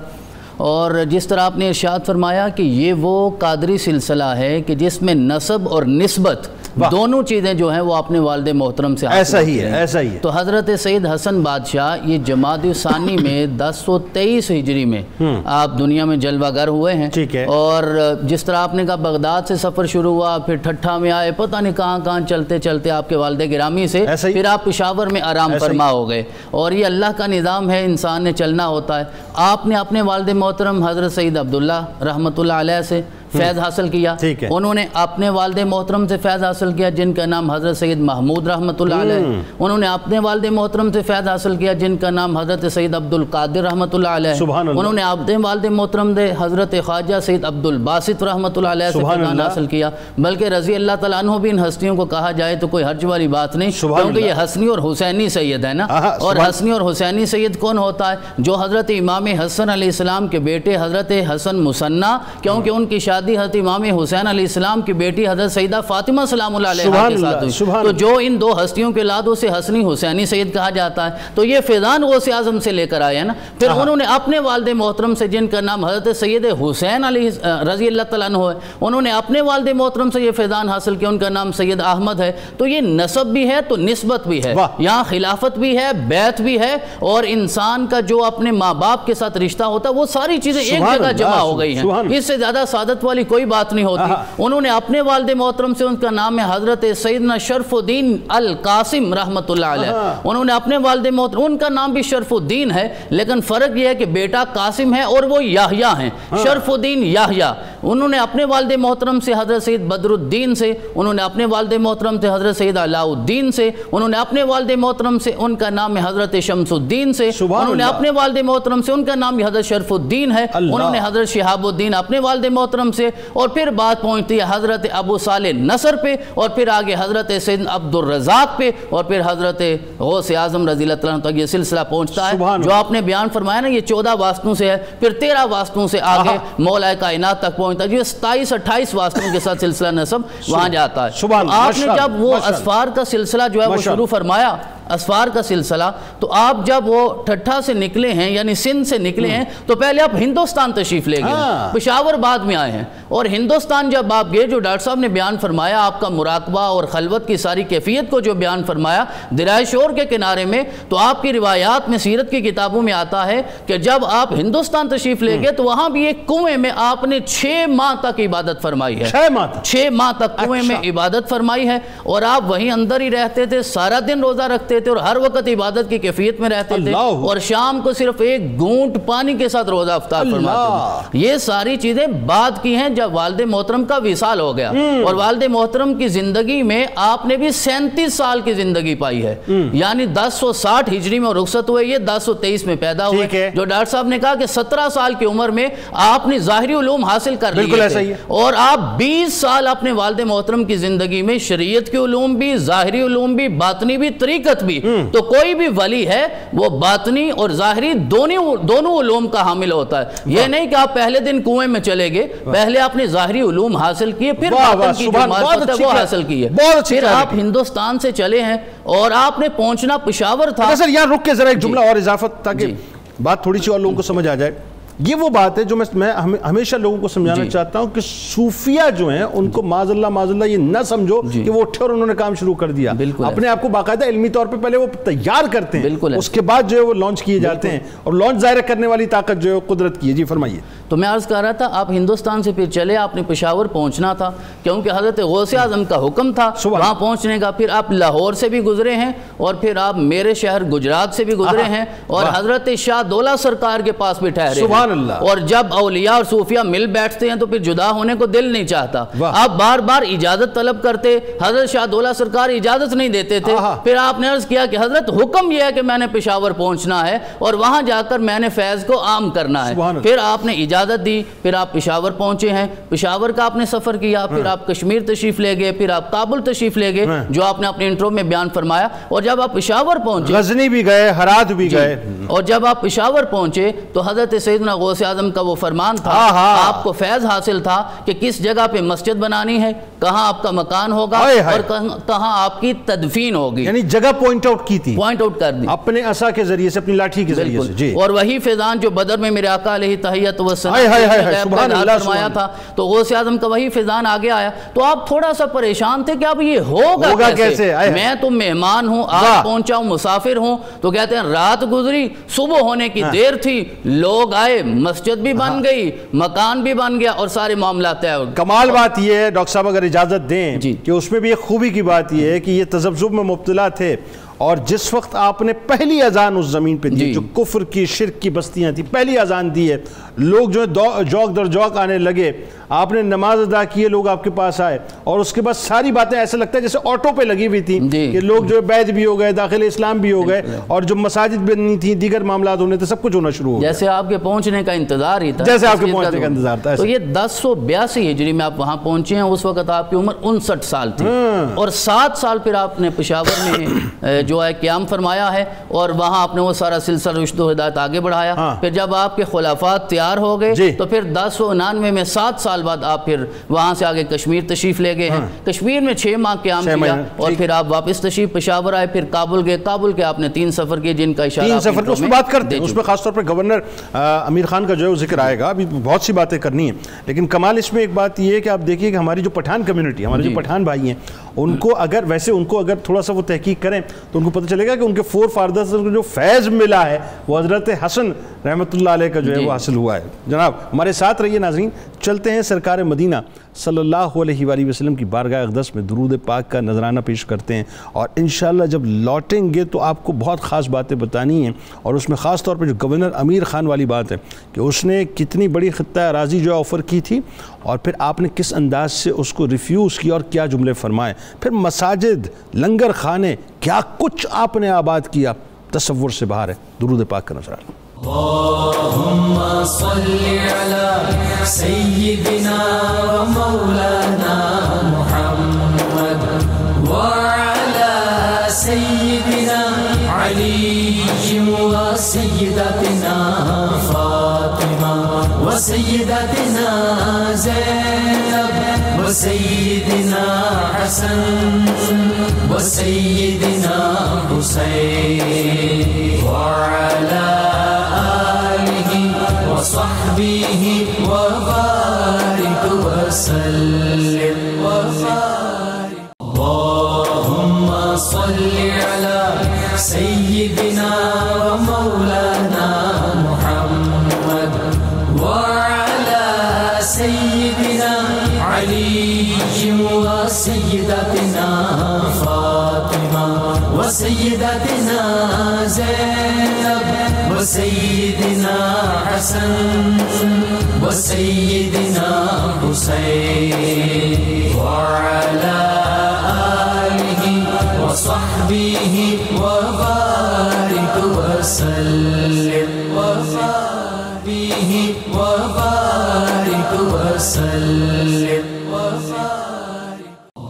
اور جس طرح آپ نے ارشاد فرمایا کہ یہ وہ قادری سلسلہ ہے کہ جس میں نسب اور نسبت دونوں چیزیں جو ہیں وہ اپنے والد محترم سے ایسا ہی ہے, ایسا ہی ہے. تو حضرت سید حسن بادشاہ یہ جمادی الثانی میں 1023 ہجری میں آپ دنیا میں جلوہ گر ہوئے ہیں. اور جس طرح آپ نے کہا بغداد سے سفر شروع ہوا, پھر ٹھٹھا میں آئے, پتہ نہیں کہاں کہاں چلتے چلتے آپ کے والد گرامی سے پھر آپ پشاور میں آرام فرما ہو گئے. اور یہ اللہ کا نظام ہے, انسان نے چلنا ہوتا ہے. آپ نے اپنے والد محترم حضرت سید عبداللہ رحمۃ اللہ علیہ سے فیض حاصل کیا. انہوں نے اپنے والد محترم سے فیض حاصل کیا جن کا نام حضرت سید محمود رحمۃ اللہ علیہ. انہوں نے اپنے والد محترم سے فیض حاصل کیا جن کا نام حضرت سید عبد القادر رحمۃ اللہ علیہ. انہوں نے اپنے والد محترم سے حضرت خواجہ سید عبد الباسط رحمۃ اللہ علیہ سے فیض حاصل کیا. بلکہ رضی اللہ تعالیٰ عنہ بھی ان ہستیوں کو کہا جائے تو کوئی حرج والی بات نہیں, کیونکہ یہ حسنی اور حسینی سید ہے نا. اور حسنی اور حسینی سید کون ہوتا ہے؟ جو حضرت امام حسن علیہ السلام کے بیٹے حضرت حسن مثنیٰ, کیونکہ ان کی شادی حضرت امام حسین علیہ السلام کی بیٹی حضرت سیدہ فاطمہ سلام اللہ علیہ کے ساتھ ہوئی. تو جو ان دو ہستیوں کے اولادوں سے حسنی حسینی سید کہا جاتا ہے. تو یہ فیضان غوث اعظم سے لے کر آئے ہیں نا. پھر انہوں نے اپنے والد محترم سے جن کا نام حضرت سید حسین علیہ رضی اللہ تعالیٰ عنہ ہے, انہوں نے اپنے والد محترم سے یہ فیضان حاصل کیا, ان کا نام سید احمد ہے. تو یہ نسب بھی ہے تو نسبت بھی ہے, یہاں خلافت بھی ہے, بیعت بھی ہے, اور انسان کا جو اپنے ماں باپ کے ساتھ رشتہ ہوتا ہے وہ ساری چیزیں ایک جگہ جمع ہو گئی ہیں. اس سے زیادہ سعادت والی کوئی بات نہیں ہوتی. انہوں نے اپنے والد محترم سے, ان کا نام ہے حضرت سیدنا شرف الدین القاسم رحمۃ اللہ علیہ. انہوں نے اپنے والد محترم, ان کا نام بھی شرف الدین ہے لیکن فرق یہ ہے کہ بیٹا قاسم ہے اور وہ یحییٰ ہیں, شرف الدین یحییٰ. انہوں نے اپنے والد محترم سے حضرت سید بدر الدین سے, انہوں نے اپنے والد محترم سے حضرت سید علاء الدین سے, انہوں نے اپنے والد محترم سے, ان کا نام ہے حضرت شمس الدین سے, انہوں نے اپنے والد محترم سے, ان کا نام بھی حضرت شرف الدین ہے, انہوں نے حضرت شہاب الدین اپنے والد محترم سے, اور پھر بات پہنچتی ہے حضرت ابو صالح نصر پہ, اور پھر آگے حضرت سید عبد الرزاق پہ, اور پھر حضرت غوث اعظم رضی اللہ عنہ تک یہ سلسلہ پہنچتا ہے. جو آپ نے بیان فرمایا نا یہ 14 واسطوں سے ہے, پھر 13 واسطوں سے آگے مولا کائنات تک پہنچتا ہے, جو 27-28 واسطوں کے ساتھ سلسلہ نسب وہاں جاتا ہے. آپ نے جب وہ اسفار کا سلسلہ جو ہے وہ شروع فرمایا, اسفار کا سلسلہ, تو آپ جب وہ ٹھٹھا سے نکلے ہیں یعنی سندھ سے نکلے ہیں تو پہلے آپ ہندوستان تشریف لے گئے, پشاور بعد میں آئے ہیں. اور ہندوستان جب آپ گئے, جو ڈاکٹر صاحب نے بیان فرمایا آپ کا مراقبہ اور خلوت کی ساری کیفیت کو جو بیان فرمایا دریائے شور کے کنارے میں, تو آپ کی روایات میں سیرت کی کتابوں میں آتا ہے کہ جب آپ ہندوستان تشریف لے گئے تو وہاں بھی ایک کنویں میں آپ نے 6 ماہ تک عبادت فرمائی ہے. 6 ماہ تک کنویں میں عبادت فرمائی ہے, اور آپ وہیں اندر ہی رہتے تھے, سارا دن روزہ رکھتے رہتے تھے اور ہر وقت عبادت کی کیفیت میں رہتے تھے اور شام کو صرف ایک گھونٹ پانی کے ساتھ روزہ افطار فرماتے تھے. یہ ساری چیزیں بعد کی ہیں جب والد محترم کا وصال ہو گیا. اور والد محترم کی زندگی میں آپ نے بھی 37 سال کی زندگی پائی ہے. یعنی 1060 ہجری میں رخصت ہوئے, یہ 1023 میں پیدا ہوئے. جو ڈاکٹر صاحب نے کہا کہ 17 سال کی عمر میں آپ نے ظاہری علوم حاصل کر لیے تھے اور آپ 20 سال اپنے والد محترم کی زندگی میں شریعت کے علوم بھی, ظاہری علوم بھی, باطنی بھی, طریقت بھی. تو کوئی بھی ولی ہے وہ باطنی اور ظاہری دونوں علوم کا حامل ہوتا ہے. یہ نہیں کہ آپ پہلے دن کنویں میں چلے گئے, پہلے آپ نے ظاہری علوم حاصل کیے, پھر باطن کی جو معرفت ہے وہ حاصل کی ہے. پھر آپ ہندوستان سے چلے ہیں اور آپ نے پہنچنا پشاور تھا. سر یہاں رک کے ذرا ایک جملہ اور اضافت تاکہ بات تھوڑی سی اور لوگوں کو سمجھ آ جائے. یہ وہ بات ہے جو میں ہمیشہ لوگوں کو سمجھانا چاہتا ہوں کہ صوفیہ جو ہیں ان کو معاذ اللہ یہ نہ سمجھو کہ وہ اٹھے اور انہوں نے کام شروع کر دیا. اپنے آپ کو باقاعدہ علمی طور پہ پہلے وہ تیار کرتے ہیں, اس کے بعد جو ہے وہ لانچ کیے جاتے ہیں, اور لانچ ظاہر کرنے والی طاقت جو ہے قدرت کی ہے. جی فرمائیے. تو میں عرض کر رہا تھا آپ ہندوستان سے پھر چلے, آپ نے پشاور پہنچنا تھا کیونکہ حضرت غوث اعظم کا حکم تھا وہاں پہنچنے کا. پھر آپ لاہور سے بھی گزرے ہیں اور پھر آپ میرے شہر گجرات سے بھی گزرے ہیں اور حضرت شاہ دولہ سرکار کے پاس بھی ٹھہرے. سبحان اللہ. اور جب اولیاء اور صوفیہ مل بیٹھتے ہیں تو پھر جدا ہونے کو دل نہیں چاہتا. آپ بار بار اجازت طلب کرتے, حضرت شاہ دولہ سرکار اجازت نہیں دیتے تھے. پھر آپ نے عرض کیا کہ حضرت حکم یہ ہے کہ میں نے پشاور پہنچنا ہے اور وہاں جا کر میں نے فیض کو عام کرنا ہے. پھر آپ نے اجازت دی, پھر آپ پشاور پہنچے ہیں. پشاور کا آپ نے سفر کیا, پھر آپ کشمیر تشریف لے گئے, پھر آپ کابل تشریف لے گئے جو آپ نے اپنے انٹرو میں بیان فرمایا. اور جب آپ پشاور پہنچے, غزنی بھی گئے, ہرات بھی گئے, اور جب آپ پشاور پہنچے تو حضرت سیدنا غوث اعظم کا وہ فرمان تھا, آپ کو فیض حاصل تھا کہ کس جگہ پہ مسجد بنانی ہے, کہاں آپ کا مکان ہوگا اور کہاں آپ کی تدفین ہوگی. یعنی جگہ پوائنٹ آؤٹ کی تھی, پوائنٹ آؤٹ کر دی اپنے عصا کے ذریعے سے, اپنی لاٹھی کے ذریعے سے. اور وہی فیضان جو بدر میں میرے آقا علیہ تحیت والسلام فرمایا تھا, تو غوث اعظم کا وہی فیضان آگے آیا. تو آپ تھوڑا سا پریشان تھے کہ اب یہ ہوگا کیسے, میں تو مہمان ہوں, آج پہنچا ہوں, مسافر ہوں. تو کہتے ہیں رات گزری, صبح ہونے کی دیر تھی, لوگ آئے, مسجد بھی بن گئی, مکان بھی بن گیا اور سارے معاملات طے ہو گئے. کمال بات یہ ہے ڈاکٹر صاحب اگر اجازت دیں کہ اس میں بھی ایک خوبی کی بات یہ ہے کہ یہ تذبذب میں مبتلا تھے, اور جس وقت آپ نے پہلی اذان اس زمین پہ دی جو کفر کی, شرک کی بستیاں تھی, پہلی اذان دی ہے, لوگ جو ہے جوک در جوک آنے لگے, آپ نے نماز ادا کی ہے, لوگ آپ کے پاس آئے, اور اس کے بعد ساری باتیں ایسا لگتا ہے جیسے آٹو پہ لگی ہوئی تھی کہ لوگ جو ہے بیعت بھی ہو گئے, داخل اسلام بھی ہو گئے, اور جو مساجد بننی تھی, دیگر معاملات ہونے تھے, سب کچھ ہونا شروع ہو گیا. جیسے آپ کے پہنچنے کا انتظار ہی تھا, جیسے آپ کے پہنچنے کا انتظار تھا. تو یہ 1082 ہجری میں آپ وہاں پہنچے ہیں. اس وقت آپ کی عمر 59 سال تھی اور 7 سال پھر آپ نے پشاور میں جو ہے قیام فرمایا ہے, اور وہاں آپ نے وہ سارا سلسلہ رشد و ہدایت آگے بڑھایا. پھر جب آپ کے خلافات تیار ہو گئے تو پھر 1099 میں 7 سال بعد آپ پھر وہاں سے آگے کشمیر تشریف لے گئے ہیں. کشمیر میں 6 ماہ قیام کیا اور پھر آپ واپس تشریف پشاور آئے, پھر کابل گئے. کابل کے آپ نے 3 سفر کیے جن کا اشارہ 3 سفر اس میں بات کرتے ہیں, اس میں خاص طور پر گورنر امیر خان کا جو ہے وہ ذکر آئے گا. ابھی بہت سی باتیں کرنی ہیں, لیکن کمال اس میں ایک بات یہ ہے کہ آپ دیکھیے کہ ہماری جو پٹھان کمیونٹی, ہمارے جو پٹھان بھائی ہیں, ان کو اگر تھوڑا سا وہ تحقیق کریں تو ان کو پتہ چلے گا کہ ان کے 4 فادرز کو جو فیض ملا ہے وہ حضرت حسن رحمۃ اللہ علیہ کا جو ہے وہ حاصل ہوا ہے. جناب ہمارے ساتھ رہیے ناظرین, چلتے ہیں سرکار مدینہ صلی اللہ علیہ وآلہ وسلم کی بارگاہ اقدس میں درود پاک کا نذرانہ پیش کرتے ہیں, اور انشاءاللہ جب لوٹیں گے تو آپ کو بہت خاص باتیں بتانی ہیں, اور اس میں خاص طور پہ جو گورنر امیر خان والی بات ہے کہ اس نے کتنی بڑی خطہ اراضی جو آفر کی تھی, اور پھر آپ نے کس انداز سے اس کو ریفیوز کیا اور کیا جملے فرمائے, پھر مساجد, لنگر خانے, کیا کچھ آپ نے آباد کیا, تصور سے باہر ہے. درود پاک کا نذرانہ. اللهم صل على سيدنا ومولانا محمد وعلى سيدنا علي وسيدتنا فاطمة وسيدتنا زينب وسيدنا حسن وسيدنا حسين وعلى وصحبه وبارك وسلم وبارك. اللهم صل على سيدنا ومولانا محمد وعلى سيدنا علي وسيدتنا فاطمة وسيدتنا زینب و سیدنا حسن و سیدنا حسین وعلی آلہ و صحبہ و بارک وسلم و صحبہ و بارک وسلم و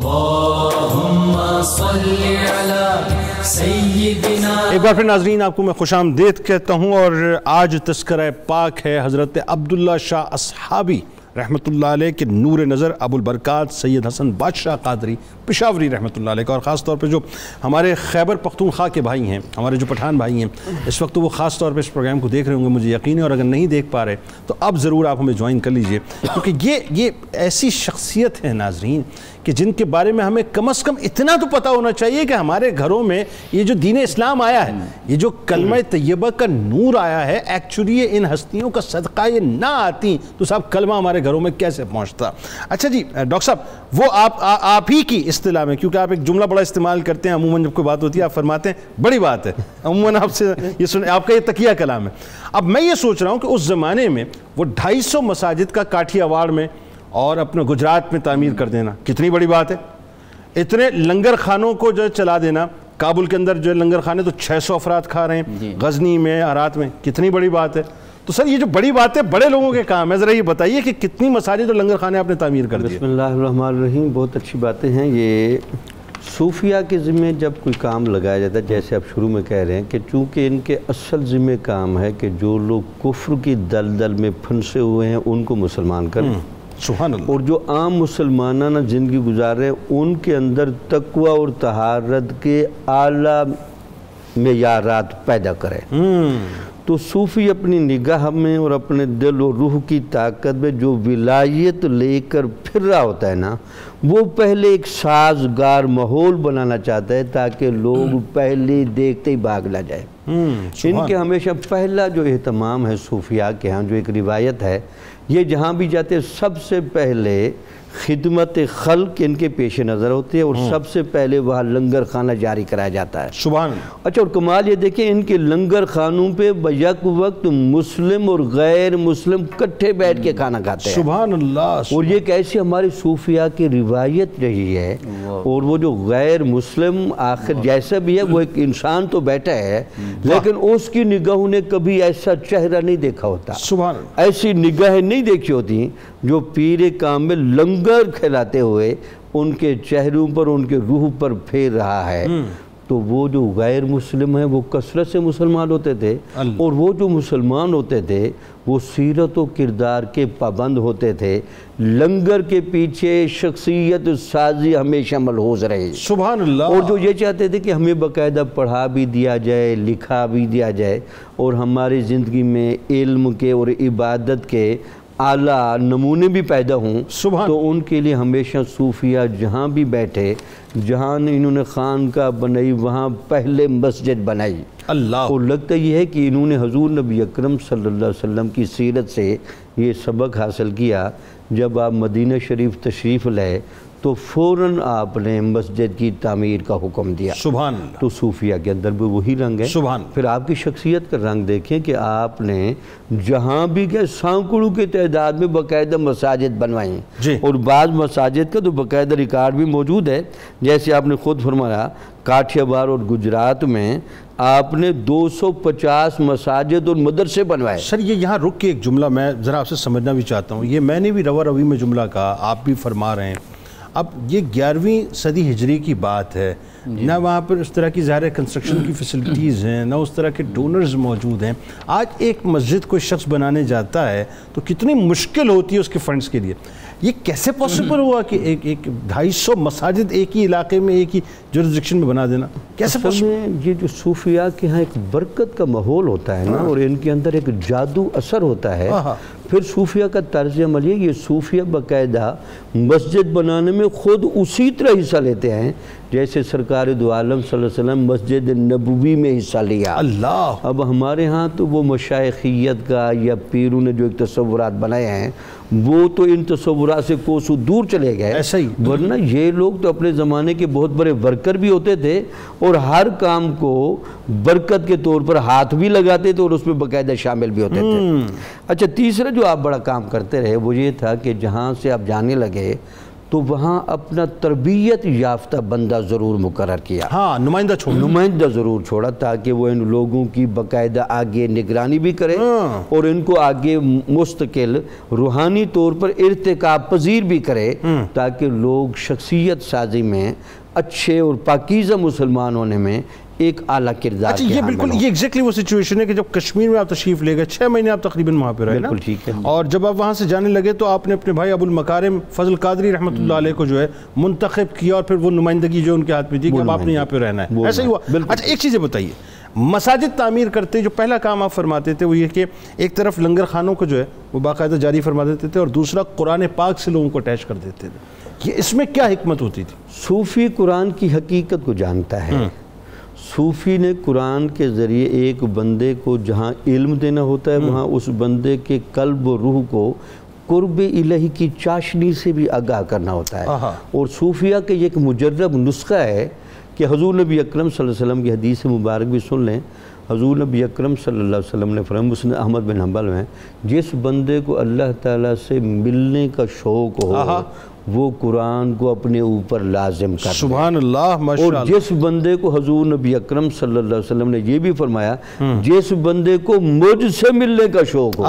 اللہم صلی علی سیدنا. ایک بار پھر ناظرین آپ کو میں خوش آمدید کہتا ہوں، اور آج تذکرہ پاک ہے حضرت عبداللہ شاہ اصحابی رحمۃ اللہ علیہ کے نور نظر ابو البرکات سید حسن بادشاہ قادری پشاوری رحمۃ اللہ علیہ کا، اور خاص طور پہ جو ہمارے خیبر پختونخوا کے بھائی ہیں، ہمارے جو پٹھان بھائی ہیں اس وقت وہ خاص طور پہ اس پروگرام کو دیکھ رہے ہوں گے، مجھے یقین ہے، اور اگر نہیں دیکھ پا رہے تو اب ضرور آپ ہمیں جوائن کر لیجئے، کیونکہ یہ ایسی شخصیت ہے ناظرین کہ جن کے بارے میں ہمیں کم از کم اتنا تو پتہ ہونا چاہیے کہ ہمارے گھروں میں یہ جو دین اسلام آیا ہے، یہ جو کلمہ طیبہ کا نور آیا ہے، ایکچولی ان ہستیوں کا صدقہ یہ نہ آتی تو صاحب کلمہ ہمارے گھروں میں کیسے پہنچتا. اچھا جی ڈاکٹر صاحب، وہ آپ ہی کی اصطلاح میں، کیونکہ آپ ایک جملہ بڑا استعمال کرتے ہیں عموماً جب کوئی بات ہوتی ہے آپ فرماتے ہیں بڑی بات ہے، عموماً آپ سے یہ سنے، آپ کا یہ تقیہ کلام ہے. اب میں یہ سوچ رہا ہوں کہ اس زمانے میں وہ 250 مساجد کا کاٹھی واڑ میں اور اپنے گجرات میں تعمیر کر دینا کتنی بڑی بات ہے. اتنے لنگر خانوں کو جو چلا دینا، کابل کے اندر جو لنگر خانے تو 600 افراد کھا رہے ہیں، غزنی میں، ہرات میں، کتنی بڑی بات ہے. تو سر یہ جو بڑی بات ہے بڑے لوگوں کے کام ہے، ذرا یہ بتائیے کہ کتنی مساجد اور لنگر خانے آپ نے تعمیر کر دیے. بسم اللہ الرحمن الرحیم. بہت اچھی باتیں ہیں. یہ صوفیہ کے ذمہ جب کوئی کام لگایا جاتا ہے، جیسے آپ شروع میں کہہ رہے ہیں کہ چونکہ ان کے اصل ذمہ کام ہے کہ جو لوگ کفر کی دلدل میں پھنسے ہوئے ہیں ان کو مسلمان کریں، سبحان اللہ، اور جو عام مسلمانانہ زندگی گزار رہے ہیں ان کے اندر تقوی اور طہارت کے اعلیٰ معیارات پیدا کریں. تو صوفی اپنی نگاہ میں اور اپنے دل و روح کی طاقت میں جو ولایت لے کر پھر رہا ہوتا ہے نا، وہ پہلے ایک سازگار ماحول بنانا چاہتا ہے تاکہ لوگ پہلے دیکھتے ہی بھاگ نہ جائے. ان کے ہمیشہ پہلا جو اہتمام ہے صوفیاء کے ہاں، جو ایک روایت ہے، یہ جہاں بھی جاتے ہیں سب سے پہلے خدمت خلق ان کے پیش نظر ہوتے ہیں، اور سب سے پہلے وہاں لنگر خانہ جاری کرایا جاتا ہے. سبحان اللہ. اچھا، اور کمال یہ دیکھیں ان کے لنگر خانوں پہ بیک وقت مسلم اور غیر مسلم کٹھے بیٹھ کے کھانا کھاتے ہیں. سبحان اللہ. اور یہ کیسی ہماری صوفیاء کی روایت رہی ہے. اور وہ جو غیر مسلم آخر جیسا بھی ہے وہ ایک انسان تو بیٹھا ہے، لیکن اس کی نگاہوں نے کبھی ایسا چہرہ نہیں دیکھا ہوتا، سبحان اللہ، ایسی نگاہیں نہیں دیکھی ہوتی جو پیر کامل لنگر کھلاتے ہوئے ان کے چہروں پر، ان کے روح پر پھیر رہا ہے. تو وہ جو غیر مسلم ہیں وہ کثرت سے مسلمان ہوتے تھے، اور وہ جو مسلمان ہوتے تھے وہ سیرت و کردار کے پابند ہوتے تھے. لنگر کے پیچھے شخصیت سازی ہمیشہ ملحوظ رہے. سبحان اللہ. اور جو یہ چاہتے تھے کہ ہمیں باقاعدہ پڑھا بھی دیا جائے، لکھا بھی دیا جائے، اور ہماری زندگی میں علم کے اور عبادت کے اعلیٰ نمونے بھی پیدا ہوں. تو ان کے لیے ہمیشہ صوفیہ جہاں بھی بیٹھے، جہاں انہوں نے خانقاہ بنائی وہاں پہلے مسجد بنائی. اللہ. اور لگتا یہ ہے کہ انہوں نے حضور نبی اکرم صلی اللہ علیہ وسلم کی سیرت سے یہ سبق حاصل کیا. جب آپ مدینہ شریف تشریف لائے تو فوراً آپ نے مسجد کی تعمیر کا حکم دیا. سبحان اللہ. تو صوفیہ کے اندر بھی وہی رنگ ہے. سبحان. پھر آپ کی شخصیت کا رنگ دیکھیں کہ آپ نے جہاں بھی گئے سینکڑوں کی تعداد میں باقاعدہ مساجد بنوائیں. اور بعض مساجد کا تو باقاعدہ ریکارڈ بھی موجود ہے، جیسے آپ نے خود فرمایا کاٹھیا وار اور گجرات میں آپ نے 250 مساجد اور مدرسے بنوائے. سر یہ یہاں رک کے ایک جملہ میں ذرا آپ سے سمجھنا بھی چاہتا ہوں. یہ میں نے بھی روا روی میں جملہ کہا، آپ بھی فرما رہے ہیں. اب یہ 11ویں صدی ہجری کی بات ہے، نہ وہاں پر اس طرح کی ظاہر کنسٹرکشن کی فیسلٹیز ہیں، نہ اس طرح کے ڈونرز موجود ہیں. آج ایک مسجد کوئی شخص بنانے جاتا ہے تو کتنی مشکل ہوتی ہے اس کے فنڈز کے لیے. یہ کیسے پاسبل ہوا کہ ایک 250 مساجد ایک ہی علاقے میں ایک ہی جورسڈکشن میں بنا دینا؟ کیسے پاسبل؟ یہ جو صوفیاء کے ہاں ایک برکت کا ماحول ہوتا ہے نا، اور ان کے اندر ایک جادو اثر ہوتا ہے. پھر صوفیاء کا طرز عمل یہ صوفیاء باقاعدہ مسجد بنانے میں خود اسی طرح حصہ لیتے ہیں جیسے سرکار دو عالم صلی اللہ علیہ وسلم مسجد نبوی میں حصہ لیا. اللہ. اب ہمارے ہاں تو وہ مشائخیت کا یا پیروں نے جو ایک تصورات بنائے ہیں وہ تو ان تصورات سے کوسوں دور چلے گئے. ایسا ہی. ورنہ یہ لوگ تو اپنے زمانے کے بہت بڑے ورکر بھی ہوتے تھے اور ہر کام کو برکت کے طور پر ہاتھ بھی لگاتے تھے اور اس میں باقاعدہ شامل بھی ہوتے تھے. اچھا تیسرا جو آپ بڑا کام کرتے رہے وہ یہ تھا کہ جہاں سے آپ جانے لگے تو وہاں اپنا تربیت یافتہ بندہ ضرور مقرر کیا. ہاں نمائندہ ضرور چھوڑا تاکہ وہ ان لوگوں کی باقاعدہ آگے نگرانی بھی کرے اور ان کو آگے مستقل روحانی طور پر ارتقاب پذیر بھی کرے تاکہ لوگ شخصیت سازی میں اچھے اور پاکیزہ مسلمان ہونے میں ایک اعلیٰ کردار. اچھا یہ بالکل یہ ایگزیکٹلی وہ سچویشن ہے کہ جب کشمیر میں آپ تشریف لے گئے 6 مہینے آپ تقریباً وہاں پہ رہے نا. بالکل ٹھیک ہے. اور جب آپ وہاں سے جانے لگے تو آپ نے اپنے بھائی ابو المکارم فضل قادری رحمۃ اللہ علیہ کو جو ہے منتخب کیا اور پھر وہ نمائندگی جو ان کے ہاتھ میں تھی کہ اب آپ نے یہاں پہ رہنا ہے. ایسا ہی ہوا. اچھا ایک چیز بتائیے مساجد تعمیر کرتے جو پہلا کام آپ فرماتے تھے وہ یہ کہ ایک طرف لنگر خانوں کو جو ہے وہ باقاعدہ جاری فرما دیتے تھے اور دوسرا قرآن پاک سے لوگوں کو اٹیچ کر دیتے تھے. یہ اس میں کیا حکمت ہوتی تھی؟ صوفی قرآن کی حقیقت کو جانتا ہے. صوفی نے قرآن کے ذریعے ایک بندے کو جہاں علم دینا ہوتا ہے وہاں اس بندے کے قلب و روح کو قرب الہی کی چاشنی سے بھی آگاہ کرنا ہوتا ہے. اور صوفیہ کے یہ ایک مجرب نسخہ ہے کہ حضور نبی اکرم صلی اللہ علیہ وسلم کی حدیث مبارک بھی سن لیں. حضور نبی اکرم صلی اللہ علیہ وسلم نے فرمایا مسند احمد بن حنبل میں جس بندے کو اللہ تعالیٰ سے ملنے کا شوق ہو وہ قرآن کو اپنے اوپر لازم کر. سبحان اللہ ماشاءاللہ. اور جس بندے کو حضور نبی اکرم صلی اللہ علیہ وسلم نے یہ بھی فرمایا جس بندے کو مجھ سے ملنے کا شوق ہو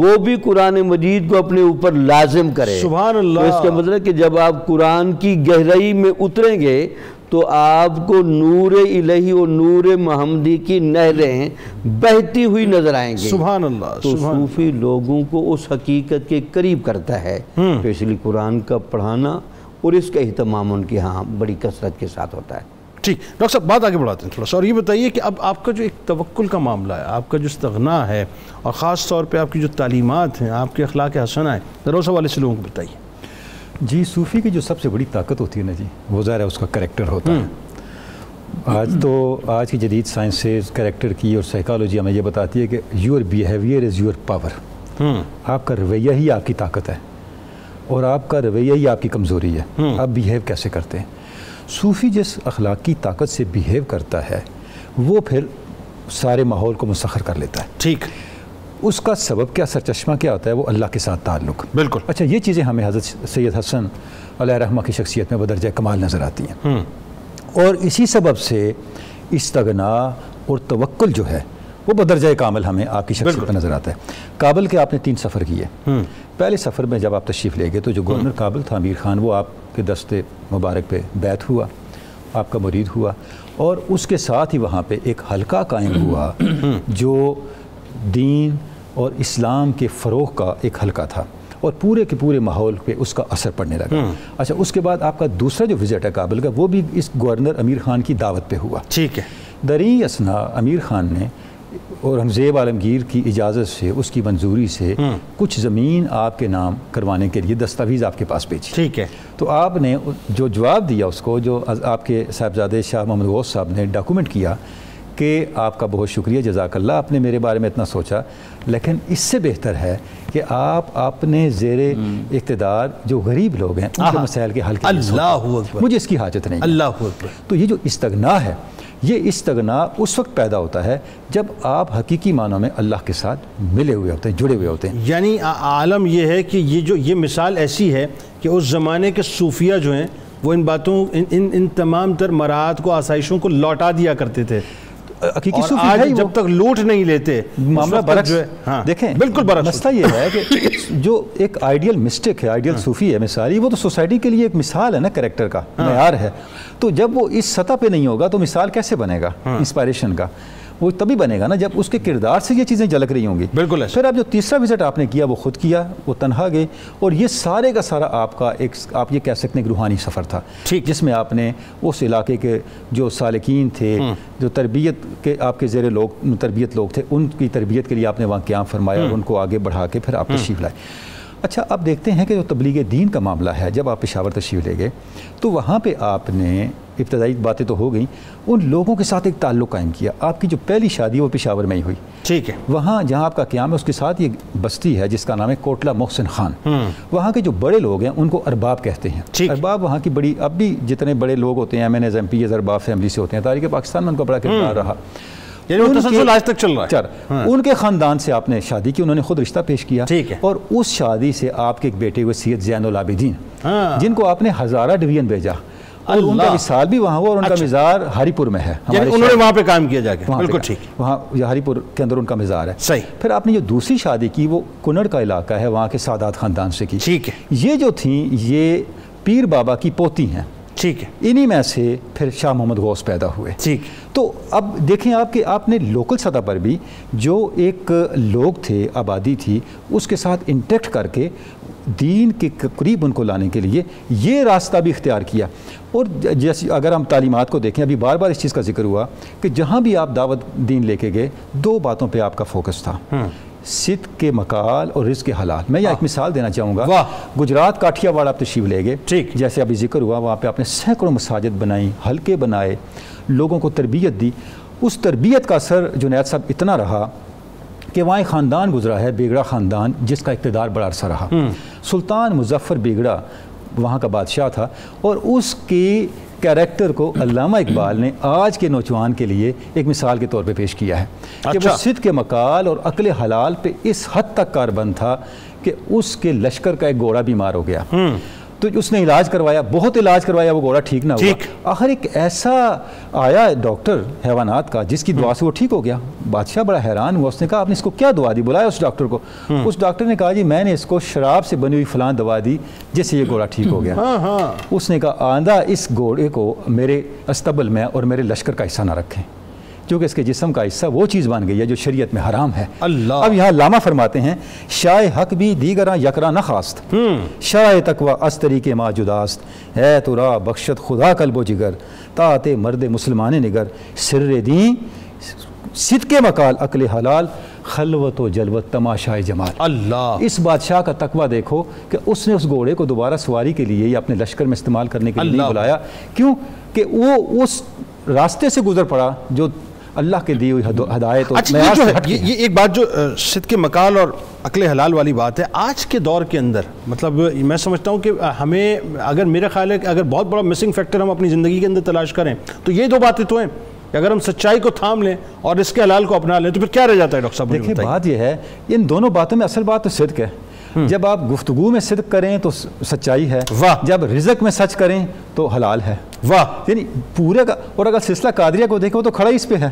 وہ بھی قرآن مجید کو اپنے اوپر لازم کرے. سبحان اللہ. تو اس کا مطلب کہ جب آپ قرآن کی گہرائی میں اتریں گے تو آپ کو نور الہی اور نور محمدی کی نہریں بہتی ہوئی نظر آئیں گے. سبحان اللہ. تو صوفی لوگوں کو اس حقیقت کے قریب کرتا ہے. تو اس لیے قرآن کا پڑھانا اور اس کا اہتمام ان کے ہاں بڑی کثرت کے ساتھ ہوتا ہے. ٹھیک ڈاکٹر صاحب بات آگے بڑھاتے ہیں تھوڑا سا اور یہ بتائیے کہ اب آپ کا جو ایک توکل کا معاملہ ہے آپ کا جو استغنا ہے اور خاص طور پہ آپ کی جو تعلیمات ہیں آپ کے اخلاق حسنہ ہیں ذرا اس حوالے سے لوگوں کو بتائیے. جی صوفی کی جو سب سے بڑی طاقت ہوتی ہے نا جی وہ ظاہر ہے اس کا کریکٹر ہوتا ہے. آج کی جدید سائنسز کریکٹر کی اور سائیکالوجی ہمیں یہ بتاتی ہے کہ your behaviour is your power. آپ کا رویہ ہی آپ کی طاقت ہے اور آپ کا رویہ ہی آپ کی کمزوری ہے. آپ بیہیو کیسے کرتے ہیں. صوفی جس اخلاقی طاقت سے بیہیو کرتا ہے وہ پھر سارے ماحول کو مسخر کر لیتا ہے. ٹھیک. اس کا سبب کیا سرچشمہ کیا ہوتا ہے وہ اللہ کے ساتھ تعلق. بالکل. اچھا یہ چیزیں ہمیں حضرت سید حسن علیہ رحمہ کی شخصیت میں بدرجہ کمال نظر آتی ہیں اور اسی سبب سے استغنا اور توکل جو ہے وہ بدرجہ کامل ہمیں آپ کی شخصیت میں نظر آتا ہے. کابل کے آپ نے 3 سفر کیے. پہلے سفر میں جب آپ تشریف لے گئے تو جو گورنر کابل تھا امیر خان وہ آپ کے دست مبارک پہ بیعت ہوا آپ کا مرید ہوا اور اس کے ساتھ ہی وہاں پہ ایک حلقہ قائم ہوا جو دین اور اسلام کے فروغ کا ایک حلقہ تھا اور پورے کے پورے ماحول پہ اس کا اثر پڑنے لگا. اچھا اس کے بعد آپ کا دوسرا جو وزٹ ہے کابل کا وہ بھی اس گورنر امیر خان کی دعوت پہ ہوا. ٹھیک ہے. دریں اثنا امیر خان نے اورنگزیب عالمگیر کی اجازت سے اس کی منظوری سے کچھ زمین آپ کے نام کروانے کے لیے دستاویز آپ کے پاس بھیجی. ٹھیک ہے. تو آپ نے جو جواب دیا اس کو جو آپ کے صاحبزادے شاہ محمد غوث صاحب نے ڈاکومنٹ کیا کہ آپ کا بہت شکریہ جزاک اللہ آپ نے میرے بارے میں اتنا سوچا لیکن اس سے بہتر ہے کہ آپ اپنے زیر اقتدار جو غریب لوگ ہیں ان کے مسائل کے حل کے لیے سوچیں. مجھے اس کی حاجت نہیں. اللہ اکبر. تو یہ جو استغنا ہے یہ استغنا اس وقت پیدا ہوتا ہے جب آپ حقیقی معنوں میں اللہ کے ساتھ ملے ہوئے ہوتے ہیں جڑے ہوئے ہوتے ہیں. یعنی عالم یہ ہے کہ یہ مثال ایسی ہے کہ اس زمانے کے صوفیہ جو ہیں وہ ان باتوں ان تمام تر مراعات کو آسائشوں کو لوٹا دیا کرتے تھے. حقیقی اور صوفی آج ہے جب تک لوٹ نہیں لیتے معاملہ برعکس جو ہے. ہاں دیکھیں بالکل برعکس. مسئلہ یہ ہے کہ جو ایک آئیڈیل مسٹک ہے آئیڈیل صوفی ہے مثالی وہ تو سوسائٹی کے لیے ایک مثال ہے نا کریکٹر کا معیار ہے. تو جب وہ اس سطح پہ نہیں ہوگا تو مثال کیسے بنے گا انسپائریشن کا. وہ تبھی بنے گا نا جب اس کے کردار سے یہ چیزیں جھلک رہی ہوں گی. بالکل. پھر آپ جو تیسرا وزٹ آپ نے کیا وہ خود کیا وہ تنہا گئے اور یہ سارے کا سارا آپ کا ایک آپ یہ کہہ سکتے ہیں ایک روحانی سفر تھا جس میں آپ نے اس علاقے کے جو سالکین تھے جو تربیت کے آپ کے زیر تربیت لوگ تھے ان کی تربیت کے لیے آپ نے وہاں قیام فرمایا اور ان کو آگے بڑھا کے پھر آپ تشریف لائے. اچھا اب دیکھتے ہیں کہ جو تبلیغ دین کا معاملہ ہے، جب آپ پشاور تشریف لے گئے تو وہاں پہ آپ نے ابتدائی باتیں تو ہو گئیں، ان لوگوں کے ساتھ ایک تعلق قائم کیا۔ آپ کی جو پہلی شادی وہ پشاور میں ہی ہوئی، ٹھیک ہے، وہاں جہاں آپ کا قیام ہے اس کے ساتھ یہ بستی ہے جس کا نام ہے کوٹلہ محسن خان۔ وہاں کے جو بڑے لوگ ہیں ان کو ارباب کہتے ہیں۔ ارباب وہاں کی بڑی، اب بھی جتنے بڑے لوگ ہوتے ہیں MNs MPs ارباب فیملی سے ہوتے ہیں۔ تاریخ پاکستان میں ان کا بڑا کردار رہا، یعنی وہ تسلسل آج تک چل رہا ہے۔ ان کے خاندان سے آپ نے شادی کی، انہوں نے خود رشتہ پیش کیا، اور اس شادی سے آپ کے ایک بیٹے ہوئے سید زین العابدین، جن کو آپ نے ہزارہ ڈویژن بھیجا، اور ان کا وصال بھی وہاں ہوا، اور ان کا مزار ہری پور میں ہے۔ انہوں نے وہاں پہ کام کیا جا کے، بالکل ٹھیک، وہاں ہری پور کے اندر ان کا مزار ہے۔ صحیح۔ پھر آپ نے جو دوسری شادی کی وہ کنڑ کا علاقہ ہے، وہاں کے سادات خاندان سے کی۔ ٹھیک ہے۔ یہ جو تھیں یہ پیر بابا کی پوتی ہیں، ٹھیک ہے، انہی میں سے پھر شاہ محمد غوث پیدا ہوئے۔ ٹھیک۔ تو اب دیکھیں آپ کہ آپ نے لوکل سطح پر بھی جو ایک لوگ تھے، آبادی تھی، اس کے ساتھ انٹیکٹ کر کے دین کے قریب ان کو لانے کے لیے یہ راستہ بھی اختیار کیا۔ اور جیسے اگر ہم تعلیمات کو دیکھیں، ابھی بار بار اس چیز کا ذکر ہوا کہ جہاں بھی آپ دعوت دین لے کے گئے، دو باتوں پہ آپ کا فوکس تھا، صدق کے مقال اور رزق حلال۔ میں ایک مثال دینا چاہوں گا، گجرات کاٹھیا واڑ آپ تشریف لے گئے، جیسے ابھی ذکر ہوا، وہاں پہ آپ نے سینکڑوں مساجد بنائیں، حلقے بنائے، لوگوں کو تربیت دی۔ اس تربیت کا اثر جنید صاحب اتنا رہا کہ وہاں ایک خاندان گزرا ہے، بیگڑا خاندان، جس کا اقتدار بڑا عرصہ رہا۔ سلطان مظفر بیگڑا وہاں کا بادشاہ تھا، اور اس کی کیریکٹر کو علامہ اقبال نے آج کے نوجوان کے لیے ایک مثال کے طور پہ پیش کیا ہے کہ وہ صدق کے مقال اور عقل حلال پہ اس حد تک کاربند تھا کہ اس کے لشکر کا ایک گھوڑا بیمار ہو گیا، تو اس نے علاج کروایا، بہت علاج کروایا، وہ گھوڑا ٹھیک نہ ہوا۔ آخر ایک ایسا آیا ڈاکٹر حیوانات کا جس کی دعا سے وہ ٹھیک ہو گیا۔ بادشاہ بڑا حیران ہوا، اس نے کہا آپ نے اس کو کیا دعا دی؟ بلایا اس ڈاکٹر کو، اس ڈاکٹر نے کہا جی میں نے اس کو شراب سے بنی ہوئی فلاں دوا دی جس سے یہ گھوڑا ٹھیک ہو گیا۔ اس نے کہا آئندہ اس گھوڑے کو میرے استبل میں اور میرے لشکر کا حصہ نہ رکھیں، کیونکہ اس کے جسم کا حصہ وہ چیز بن گئی ہے جو شریعت میں حرام ہے۔ اب یہاں علامہ فرماتے ہیں شاہ حق بھی دیگراں یکراں نہ خواست، شاہ تقوی از طریق ما جداست، ہے تو را بخشت خدا قلب و جگر، طاعت مرد مسلمان نگر، سر دین صدق مقال عقل حلال، خلوت و جلوت تماشائے جمال۔ اللہ، اس بادشاہ کا تقوی دیکھو کہ اس نے اس گھوڑے کو دوبارہ سواری کے لیے یا اپنے لشکر میں استعمال کرنے کے لیے نہیں بلایا، کیوں کہ وہ اس راستے سے گزر پڑا جو اللہ کے دی ہوئی ہدایت۔ یہ ایک بات جو صدق مقال اور عقل حلال والی بات ہے، آج کے دور کے اندر مطلب میں سمجھتا ہوں کہ ہمیں اگر میرا خیال ہے کہ اگر بہت بڑا مسنگ فیکٹر ہم اپنی زندگی کے اندر تلاش کریں تو یہ دو باتیں تو ہیں کہ اگر ہم سچائی کو تھام لیں اور اس کے حلال کو اپنا لیں تو پھر کیا رہ جاتا ہے ڈاکٹر صاحب؟ دیکھیں بات یہ ہے، ان دونوں باتوں میں اصل بات تو صدق ہے۔ جب آپ گفتگو میں صدق کریں تو سچائی ہے، جب رزق میں سچ کریں تو حلال ہے۔ یعنی پورے کا، اور اگر سلسلہ قادریہ کو دیکھیں وہ تو کھڑا اس پہ ہے۔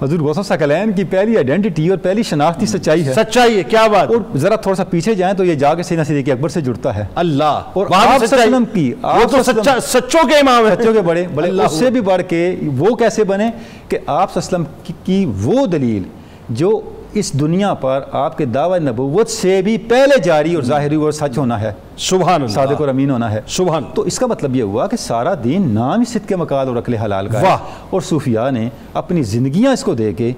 حضور غوث ثقلین کی پہلی آئیڈینٹی اور پہلی شناختی سچائی ہے، سچائی ہے، کیا بات۔ اور ذرا تھوڑا سا پیچھے جائیں تو یہ جا کے سیدنا صدیق اکبر سے جڑتا ہے۔ اللہ، اور آپ وسلم کی، وہ تو سچوں کے امام ہیں، سچوں کے بڑے بڑے، اس سے بھی بڑھ کے وہ کیسے بنے کہ آپ وسلم کی وہ دلیل جو اس دنیا پر آپ کے دعوی نبوت سے بھی پہلے جاری اور ظاہری اور سچ ہونا ہے، سبحان اللہ، صادق اور امین ہونا ہے، سبحان۔ تو اس کا مطلب یہ ہوا کہ سارا دین نام ہی صدق مقال اور عقل حلال کا ہے، اور صوفیاء نے اپنی زندگیاں اس کو دے کے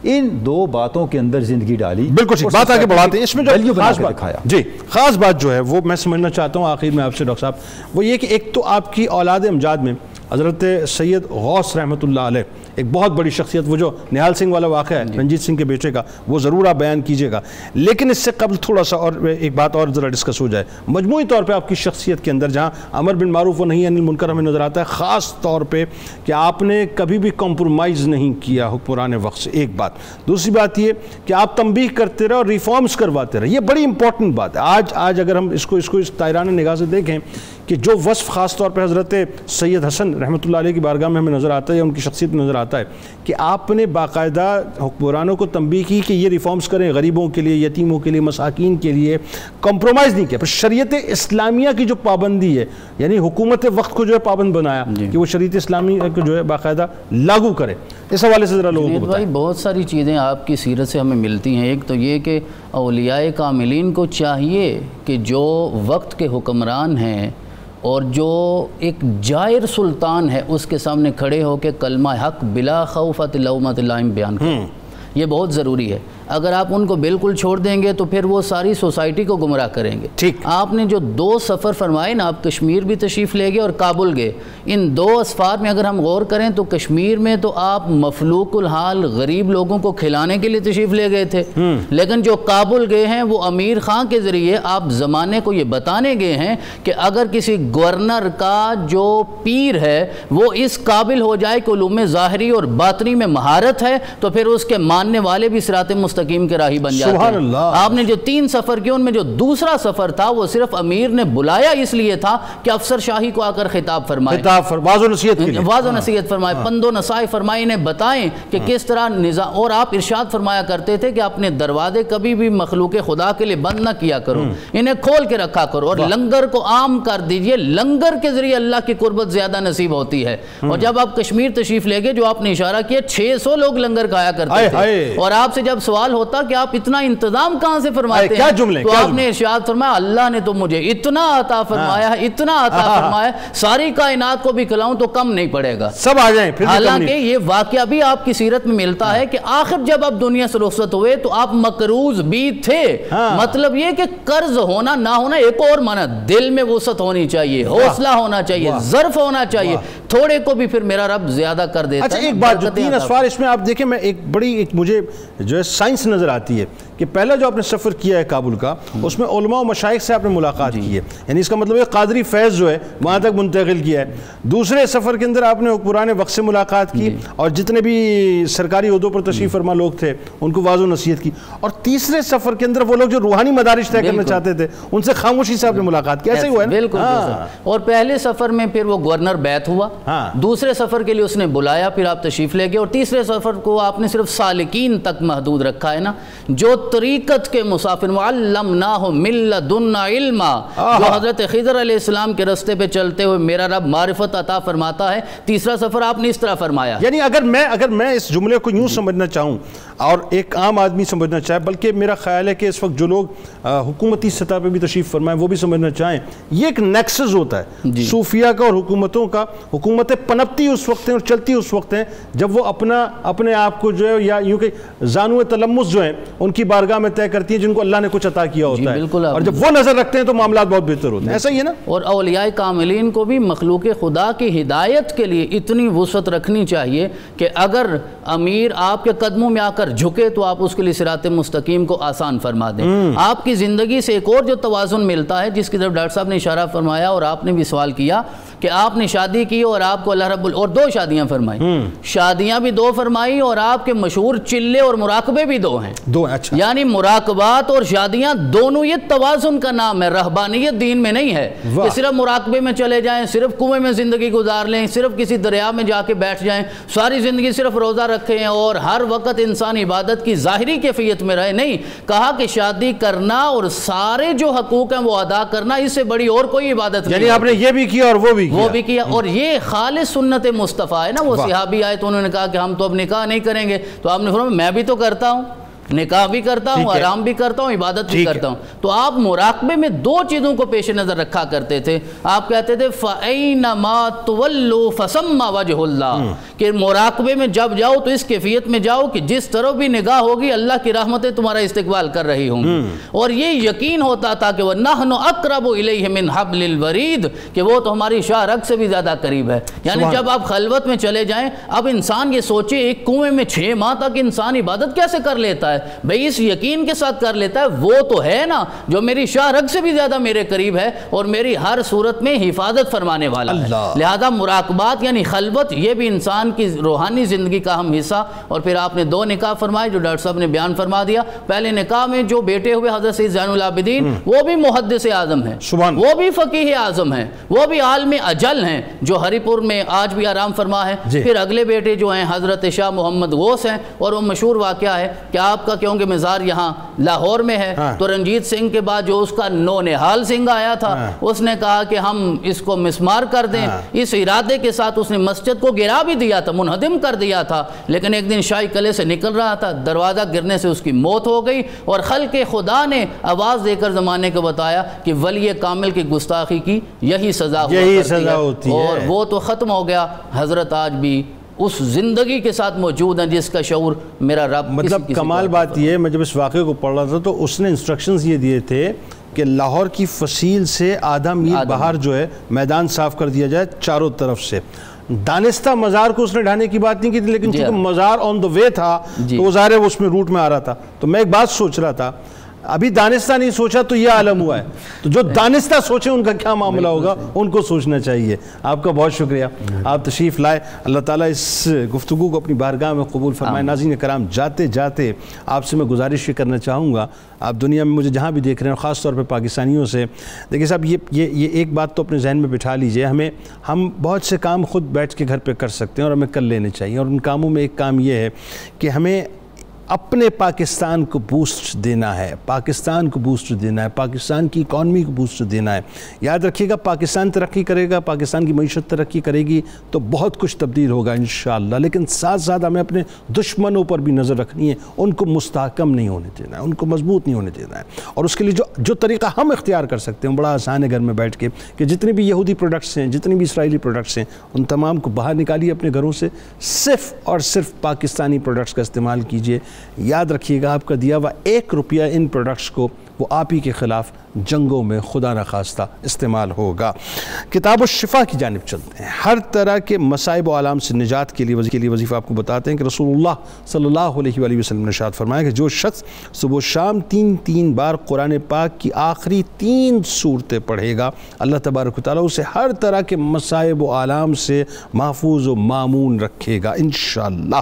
ان دو باتوں کے اندر زندگی ڈالی۔ بالکل ٹھیک، بات آگے بڑھاتے ہیں، اس میں جو خاص بات دکھایا، جی خاص بات جو ہے وہ میں سمجھنا چاہتا ہوں آخر میں آپ سے ڈاکٹر صاحب، وہ یہ کہ ایک تو آپ کی اولاد امجاد میں حضرت سید غوث رحمۃ اللہ علیہ ایک بہت بڑی شخصیت، وہ جو نہال سنگھ والا واقعہ ہے رنجیت سنگھ کے بیٹے کا، وہ ضرور آپ بیان کیجئے گا، لیکن اس سے قبل تھوڑا سا اور ایک بات اور ذرا ڈسکس ہو جائے مجموعی طور پہ آپ کی شخصیت کے اندر، جہاں امر بالمعروف و نہی عن المنکر ہمیں نظر آتا ہے، خاص طور پہ کہ آپ نے کبھی بھی کمپرومائز نہیں کیا حکمران وقت سے، ایک بات۔ دوسری بات یہ کہ آپ تنبیہ کرتے رہے اور ریفارمز کرواتے رہے، یہ بڑی امپورٹنٹ بات ہے۔ آج اگر ہم اس کو اس تائرانہ نگاہ سے دیکھیں کہ جو وصف خاص طور پہ حضرت سید حسن رحمۃ اللہ علیہ کی بارگاہ میں ہمیں نظر آتا ہے یا ان کی شخصیت میں نظر آتا ہے کہ آپ نے باقاعدہ حکمرانوں کو تنبیہ کی کہ یہ ریفارمز کریں غریبوں کے لیے، یتیموں کے لیے، مساکین کے لیے، کمپرومائز نہیں کیا۔ پھر شریعت اسلامیہ کی جو پابندی ہے، یعنی حکومت وقت کو جو ہے پابند بنایا کہ وہ شریعت اسلامی کو جو ہے باقاعدہ لاگو کرے، اس حوالے سے ذرا لوگوں کو بتائیں۔ بہت ساری چیزیں آپ کی سیرت سے ہمیں ملتی ہیں۔ ایک تو یہ کہ اولیاء کاملین کو چاہیے کہ جو وقت کے حکمران ہیں اور جو ایک جائر سلطان ہے اس کے سامنے کھڑے ہو کے کلمہ حق بلا خوفت لومۃ لائم بیان کریں، یہ بہت ضروری ہے۔ اگر آپ ان کو بالکل چھوڑ دیں گے تو پھر وہ ساری سوسائٹی کو گمراہ کریں گے. ٹھیک. آپ نے جو 2 سفر فرمائے نا، آپ کشمیر بھی تشریف لے گئے اور کابل گئے، ان 2 اسفار میں اگر ہم غور کریں تو کشمیر میں تو آپ مفلوق الحال غریب لوگوں کو کھلانے کے لیے تشریف لے گئے تھے، لیکن جو کابل گئے ہیں وہ امیر خان کے ذریعے آپ زمانے کو یہ بتانے گئے ہیں کہ اگر کسی گورنر کا جو پیر ہے وہ اس قابل ہو جائے کہ علوم ظاہری اور باطنی میں مہارت ہے تو پھر اس کے ماننے والے بھی صراط مستقیم کے راہی بن جاتے ہیں. سبحان اللہ. آپ نے جو 3 سفر کیے ان میں جو دوسرا سفر تھا وہ صرف امیر نے بلایا اس لیے تھا کہ افسر شاہی کو آ کر خطاب فرمائے، واضح و نصیحت کے لیے، واضح و نصیحت فرمائے، پند و نصائح فرمائے، انہیں بتائیں کہ کس طرح نظام. اور آپ ارشاد فرمایا کرتے تھے کہ اپنے دروازے کبھی بھی مخلوق خدا کے لیے بند نہ کیا کرو، انہیں کھول کے رکھا کرو، اور لنگر کو عام کر دیجئے. لنگر کے ذریعے اللہ کی قربت زیادہ نصیب ہوتی ہے. اور جب آپ کشمیر تشریف لے گئے جو آپ نے اشارہ کیا 600 لوگ لنگر کھایا کرتے تھے، اور آپ سے جب سوال ہوتا کہ آپ اتنا انتظام کہاں سے فرماتے ہیں تو آپ نے ارشاد فرمایا اللہ نے تو مجھے اتنا عطا فرمایا ہے، اتنا عطا فرمایا، ساری کائنات کو بھی کھلاؤں تو کم نہیں پڑے گا، سب آ جائیں. حالانکہ یہ واقعہ بھی آپ کی سیرت میں ملتا ہے کہ آخر جب آپ دنیا سے رخصت ہوئے تو آپ مقروض بھی تھے. مطلب یہ کہ قرض ہونا نہ ہونا ایک اور معنی، دل میں وسعت ہونی چاہیے، حوصلہ ہونا چاہیے، ظرف ہونا چاہیے، تھوڑے کو بھی پھر میرا رب زیادہ کر دیتا ہے. اچھا ایک بات، جو 3 اسفار اس میں آپ دیکھیں، میں ایک بڑی مجھے جو ہے سائنس نظر آتی ہے کہ پہلا جو آپ نے سفر کیا ہے کابل کا، اس میں علماء و مشائخ سے آپ نے ملاقات کی ہے، یعنی اس کا مطلب ہے قادری فیض جو ہے وہاں تک منتقل کیا ہے. دوسرے سفر کے اندر آپ نے حکمران وقت سے ملاقات کی اور جتنے بھی سرکاری عہدوں پر تشریف فرما لوگ تھے ان کو واضح و نصیحت کی. اور تیسرے سفر کے اندر وہ لوگ جو روحانی مدارج طے کرنا چاہتے تھے ان سے خاموشی سے آپ نے ملاقات کی. ایسا ہی ہوا ہے بالکل. اور پہلے سفر میں پھر وہ گورنر بیعت ہوا، دوسرے سفر کے لیے اس نے بلایا، پھر آپ تشریف لے گئے، اور تیسرے سفر کو آپ نے صرف سالکین تک محدود رکھا ہے نا، جو طریقت کے مسافر وعلمناہ من لدنا علما، جو حضرت خضر علیہ السلام کے رستے پہ چلتے ہوئے میرا رب معرفت عطا فرماتا ہے. تیسرا سفر آپ نے اس طرح فرمایا. یعنی اگر میں اس جملے کو یوں سمجھنا چاہوں اور ایک عام آدمی سمجھنا چاہے، بلکہ میرا خیال ہے کہ اس وقت جو لوگ حکومتی سطح پہ بھی تشریف فرمائیں وہ بھی سمجھنا چاہیں، یہ ایک نیکسس ہوتا ہے صوفیہ کا اور حکومتوں کا. حکومتیں پنپتی اس وقت ہیں اور چلتی اس وقت ہیں جب وہ اپنے آپ کو جو ہے یا یوں کہ زانو تلمس جو ہیں ان کی بارگاہ میں طے کرتی ہیں جن کو اللہ نے کچھ عطا کیا ہوتا ہے، اور جب وہ نظر رکھتے ہیں تو معاملات بہت بہتر ہوتے ہیں. ایسا ہی ہے نا. اور اولیاء کاملین کو بھی مخلوق خدا کی ہدایت کے لیے اتنی وسعت رکھنی چاہیے کہ اگر امیر آپ کے قدموں میں آ کر جھکے تو آپ اس کے لیے صراط مستقیم کو آسان فرما دیں. آپ کی زندگی سے ایک اور جو توازن ملتا ہے جس کی طرف ڈاکٹر صاحب نے اشارہ فرمایا اور آپ نے بھی سوال کیا کہ آپ نے شادی کی اور آپ کو اللہ رب اور 2 شادیاں فرمائی، شادیاں بھی 2 فرمائی اور آپ کے مشہور چلے اور مراقبے بھی 2 ہیں. اچھا. یعنی مراقبات اور شادیاں دونوں یہ توازن کا نام ہے، رہبانیت دین میں نہیں ہے کہ صرف مراقبے میں چلے جائیں، صرف کنویں میں زندگی گزار لیں، صرف کسی دریا میں جا کے بیٹھ جائیں، ساری زندگی صرف روزہ رکھیں اور ہر وقت انسان عبادت کی ظاہری کیفیت میں رہے. نہیں، کہا کہ شادی کرنا اور سارے جو حقوق ہیں وہ ادا کرنا، اس سے بڑی اور کوئی عبادت نہیں. یعنی آپ نے یہ بھی کیا اور وہ بھی کیا. اور یہ خالص سنت مصطفیٰ ہے نا. وہ صحابی آئے تو انہوں نے کہا کہ ہم تو اب نکاح نہیں کریں گے، تو آپ نے فرمایا میں بھی تو کرتا ہوں، نکاح بھی کرتا ہوں، آرام بھی کرتا ہوں، عبادت بھی کرتا ہوں. تو آپ مراقبے میں 2 چیزوں کو پیش نظر رکھا کرتے تھے. آپ کہتے تھے فَأَيْنَمَا تُوَلُّوا فَثَمَّ وَجْهُ اللَّهِ، کہ مراقبے میں جب جاؤ تو اس کیفیت میں جاؤ کہ جس طرف بھی نگاہ ہوگی اللہ کی رحمتیں تمہارا استقبال کر رہی ہوں گی. اور یہ یقین ہوتا تھا کہ وَنَحْنُ أَقْرَبُ إِلَيْهِ مِنْ حَبْلِ الْوَرِيدِ، کہ وہ تو ہماری شاہ رگ سے بھی زیادہ قریب ہے. یعنی جب آپ خلوت میں چلے جائیں، اب انسان یہ سوچے ایک کنویں میں 6 ماہ تک انسان عبادت کیسے کر لیتا ہے؟ بھئی اس یقین کے ساتھ کر لیتا ہے وہ تو ہے نا جو میری شاہ رگ سے بھی زیادہ میرے قریب ہے اور میری ہر صورت میں حفاظت فرمانے والا ہے. لہذا مراقبات یعنی خلوت یہ بھی انسان کی روحانی زندگی کا اہم حصہ. اور پھر آپ نے 2 نکاح فرمائے جو ڈاکٹر صاحب نے بیان فرما دیا. پہلے نکاح میں جو بیٹے ہوئے حضرت سید زین العابدین وہ بھی محدث اعظم ہیں، وہ بھی فقیہ اعظم ہیں، وہ بھی عالم اجل ہیں جو ہری پور میں آج بھی آرام فرما ہے. پھر اگلے بیٹے جو ہیں حضرت شاہ محمد غوث ہیں، اور وہ مشہور واقعہ ہے کہ آپ کا کیونکہ مزار یہاں لاہور میں ہے تو رنجیت سنگھ کے بعد جو اس کا نونہال سنگھ آیا تھا اس نے کہا کہ ہم اس کو مسمار کر دیں. اس ارادے کے ساتھ اس نے مسجد کو گرا بھی دیا تھا، منہدم کر دیا تھا. لیکن ایک دن شاہی قلعے سے نکل رہا تھا، دروازہ گرنے سے اس کی موت ہو گئی اور خلق خدا نے آواز دے کر زمانے کو بتایا کہ ولی کامل کی گستاخی کی یہی سزا ہوتی ہے. اور وہ تو ختم ہو گیا. حضرت آج بھی اس زندگی کے ساتھ موجود ہیں جس کا شعور میرا رب مطلب کمال بات یہ ہے، میں جب اس واقعے کو پڑھ رہا تھا تو اس نے انسٹرکشنز یہ دیے تھے کہ لاہور کی فصیل سے آدھا میل باہر جو ہے میدان صاف کر دیا جائے چاروں طرف سے. دانستہ مزار کو اس نے ڈھانے کی بات نہیں کی تھی، لیکن چونکہ مزار آن دا وے تھا تو وہ ظاہر ہے اس میں روٹ میں آ رہا تھا. تو میں ایک بات سوچ رہا تھا، ابھی دانستہ نہیں سوچا تو یہ عالم ہوا ہے، تو جو دانستہ سوچیں ان کا کیا معاملہ ہوگا ان کو سوچنا چاہیے. آپ کا بہت شکریہ، آپ تشریف لائے. اللہ تعالیٰ اس گفتگو کو اپنی بارگاہ میں قبول فرمائے. ناظرین کرام، جاتے جاتے آپ سے میں گزارش یہ کرنا چاہوں گا، آپ دنیا میں مجھے جہاں بھی دیکھ رہے ہیں، خاص طور پہ پاکستانیوں سے، دیکھیں صاحب یہ ایک بات تو اپنے ذہن میں بٹھا لیجئے، ہم بہت سے کام خود بیٹھ کے گھر پہ کر سکتے ہیں اور ہمیں کر لینے چاہیے. اور ان کاموں میں ایک کام یہ ہے کہ ہمیں اپنے پاکستان کو بوسٹ دینا ہے، پاکستان کو بوسٹ دینا ہے، پاکستان کی اکانومی کو بوسٹ دینا ہے. یاد رکھیے گا، پاکستان ترقی کرے گا، پاکستان کی معیشت ترقی کرے گی تو بہت کچھ تبدیل ہوگا انشاءاللہ. لیکن ساتھ ساتھ ہمیں اپنے دشمنوں پر بھی نظر رکھنی ہے، ان کو مستحکم نہیں ہونے دینا ہے، ان کو مضبوط نہیں ہونے دینا ہے. اور اس کے لیے جو طریقہ ہم اختیار کر سکتے ہیں بڑا آسان ہے، گھر میں بیٹھ کے کہ جتنے بھی یہودی پروڈکٹس ہیں، جتنے بھی اسرائیلی پروڈکٹس ہیں، ان تمام کو باہر نکالیے اپنے گھروں سے، صرف اور صرف پاکستانی پروڈکٹس کا استعمال کیجئے. یاد رکھیے گا، آپ کا دیا ہوا 1 روپیہ ان پروڈکٹس کو وہ آپ ہی کے خلاف جنگوں میں خدا نخواستہ استعمال ہوگا. کتاب الشفا کی جانب چلتے ہیں. ہر طرح کے مصائب و آلام سے نجات کے لیے وظیفہ آپ کو بتاتے ہیں کہ رسول اللہ صلی اللہ علیہ وآلہ وسلم نے ارشاد فرمایا کہ جو شخص صبح و شام 3 بار قرآن پاک کی آخری 3 سورتیں پڑھے گا، اللہ تبارک و تعالیٰ اسے ہر طرح کے مصائب و آلام سے محفوظ و مامون رکھے گا انشاءاللہ.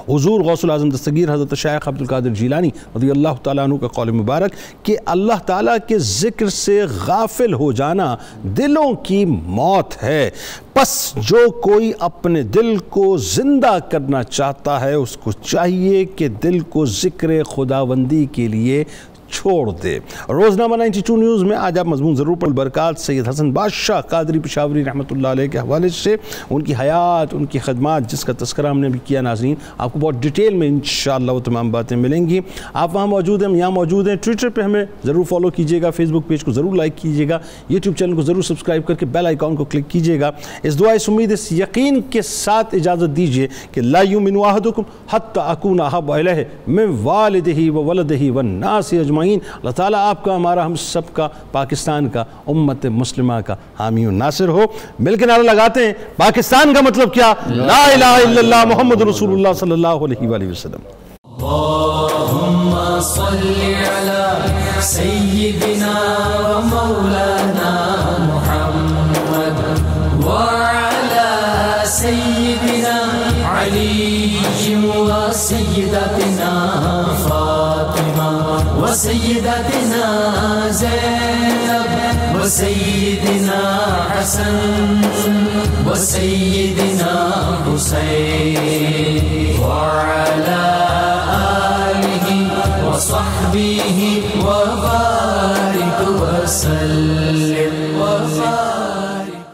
حضور غوث العظم دستگیر حضرت شیخ عبد القادر جیلانی رضی اللہ تعالیٰ عنہ کا قول مبارک کہ اللہ تعالیٰ کے ذکر سے غافل ہو جانا دلوں کی موت ہے. پس جو کوئی اپنے دل کو زندہ کرنا چاہتا ہے اس کو چاہیے کہ دل کو ذکر خداوندی کے لیے چھوڑ دے. روزنامہ 92 نیوز میں آج آپ مضمون ضرور پڑھ. برکات سید حسن بادشاہ قادری پشاوری رحمۃ اللہ علیہ کے حوالے سے ان کی حیات، ان کی خدمات جس کا تذکرہ ہم نے بھی کیا. ناظرین آپ کو بہت ڈیٹیل میں انشاءاللہ وہ تمام باتیں ملیں گی. آپ وہاں موجود ہیں، ہم یہاں موجود ہیں. ٹویٹر پہ ہمیں ضرور فالو کیجیے گا، فیس بک پیج کو ضرور لائک کیجیے گا، یوٹیوب چینل کو ضرور سبسکرائب کر کے بیل آئیکن کو کلک کیجیے گا. اس دعا، اس امید، اس یقین کے ساتھ اجازت دیجیے کہ لا یؤمن احدکم حتی اکون احب الیہ من والدہ وولدہ والناس اجمعین. اللہ تعالیٰ آپ کا، ہمارا، ہم سب کا، پاکستان کا، امت مسلمہ کا حامی و ناصر ہو. مل کے نعرہ لگاتے ہیں پاکستان کا مطلب کیا؟ لا الہ الا اللہ محمد رسول اللہ صلی اللہ علیہ وآلہ وسلم. اللہم صلی علی سیدنا و مولانا محمد وعلی سیدنا علی و سیدتنا فاطمہ و سیدتنا زینب و سیدنا حسن و سیدنا حسین وعلی آلہ و صحبہ و بارک وسلم.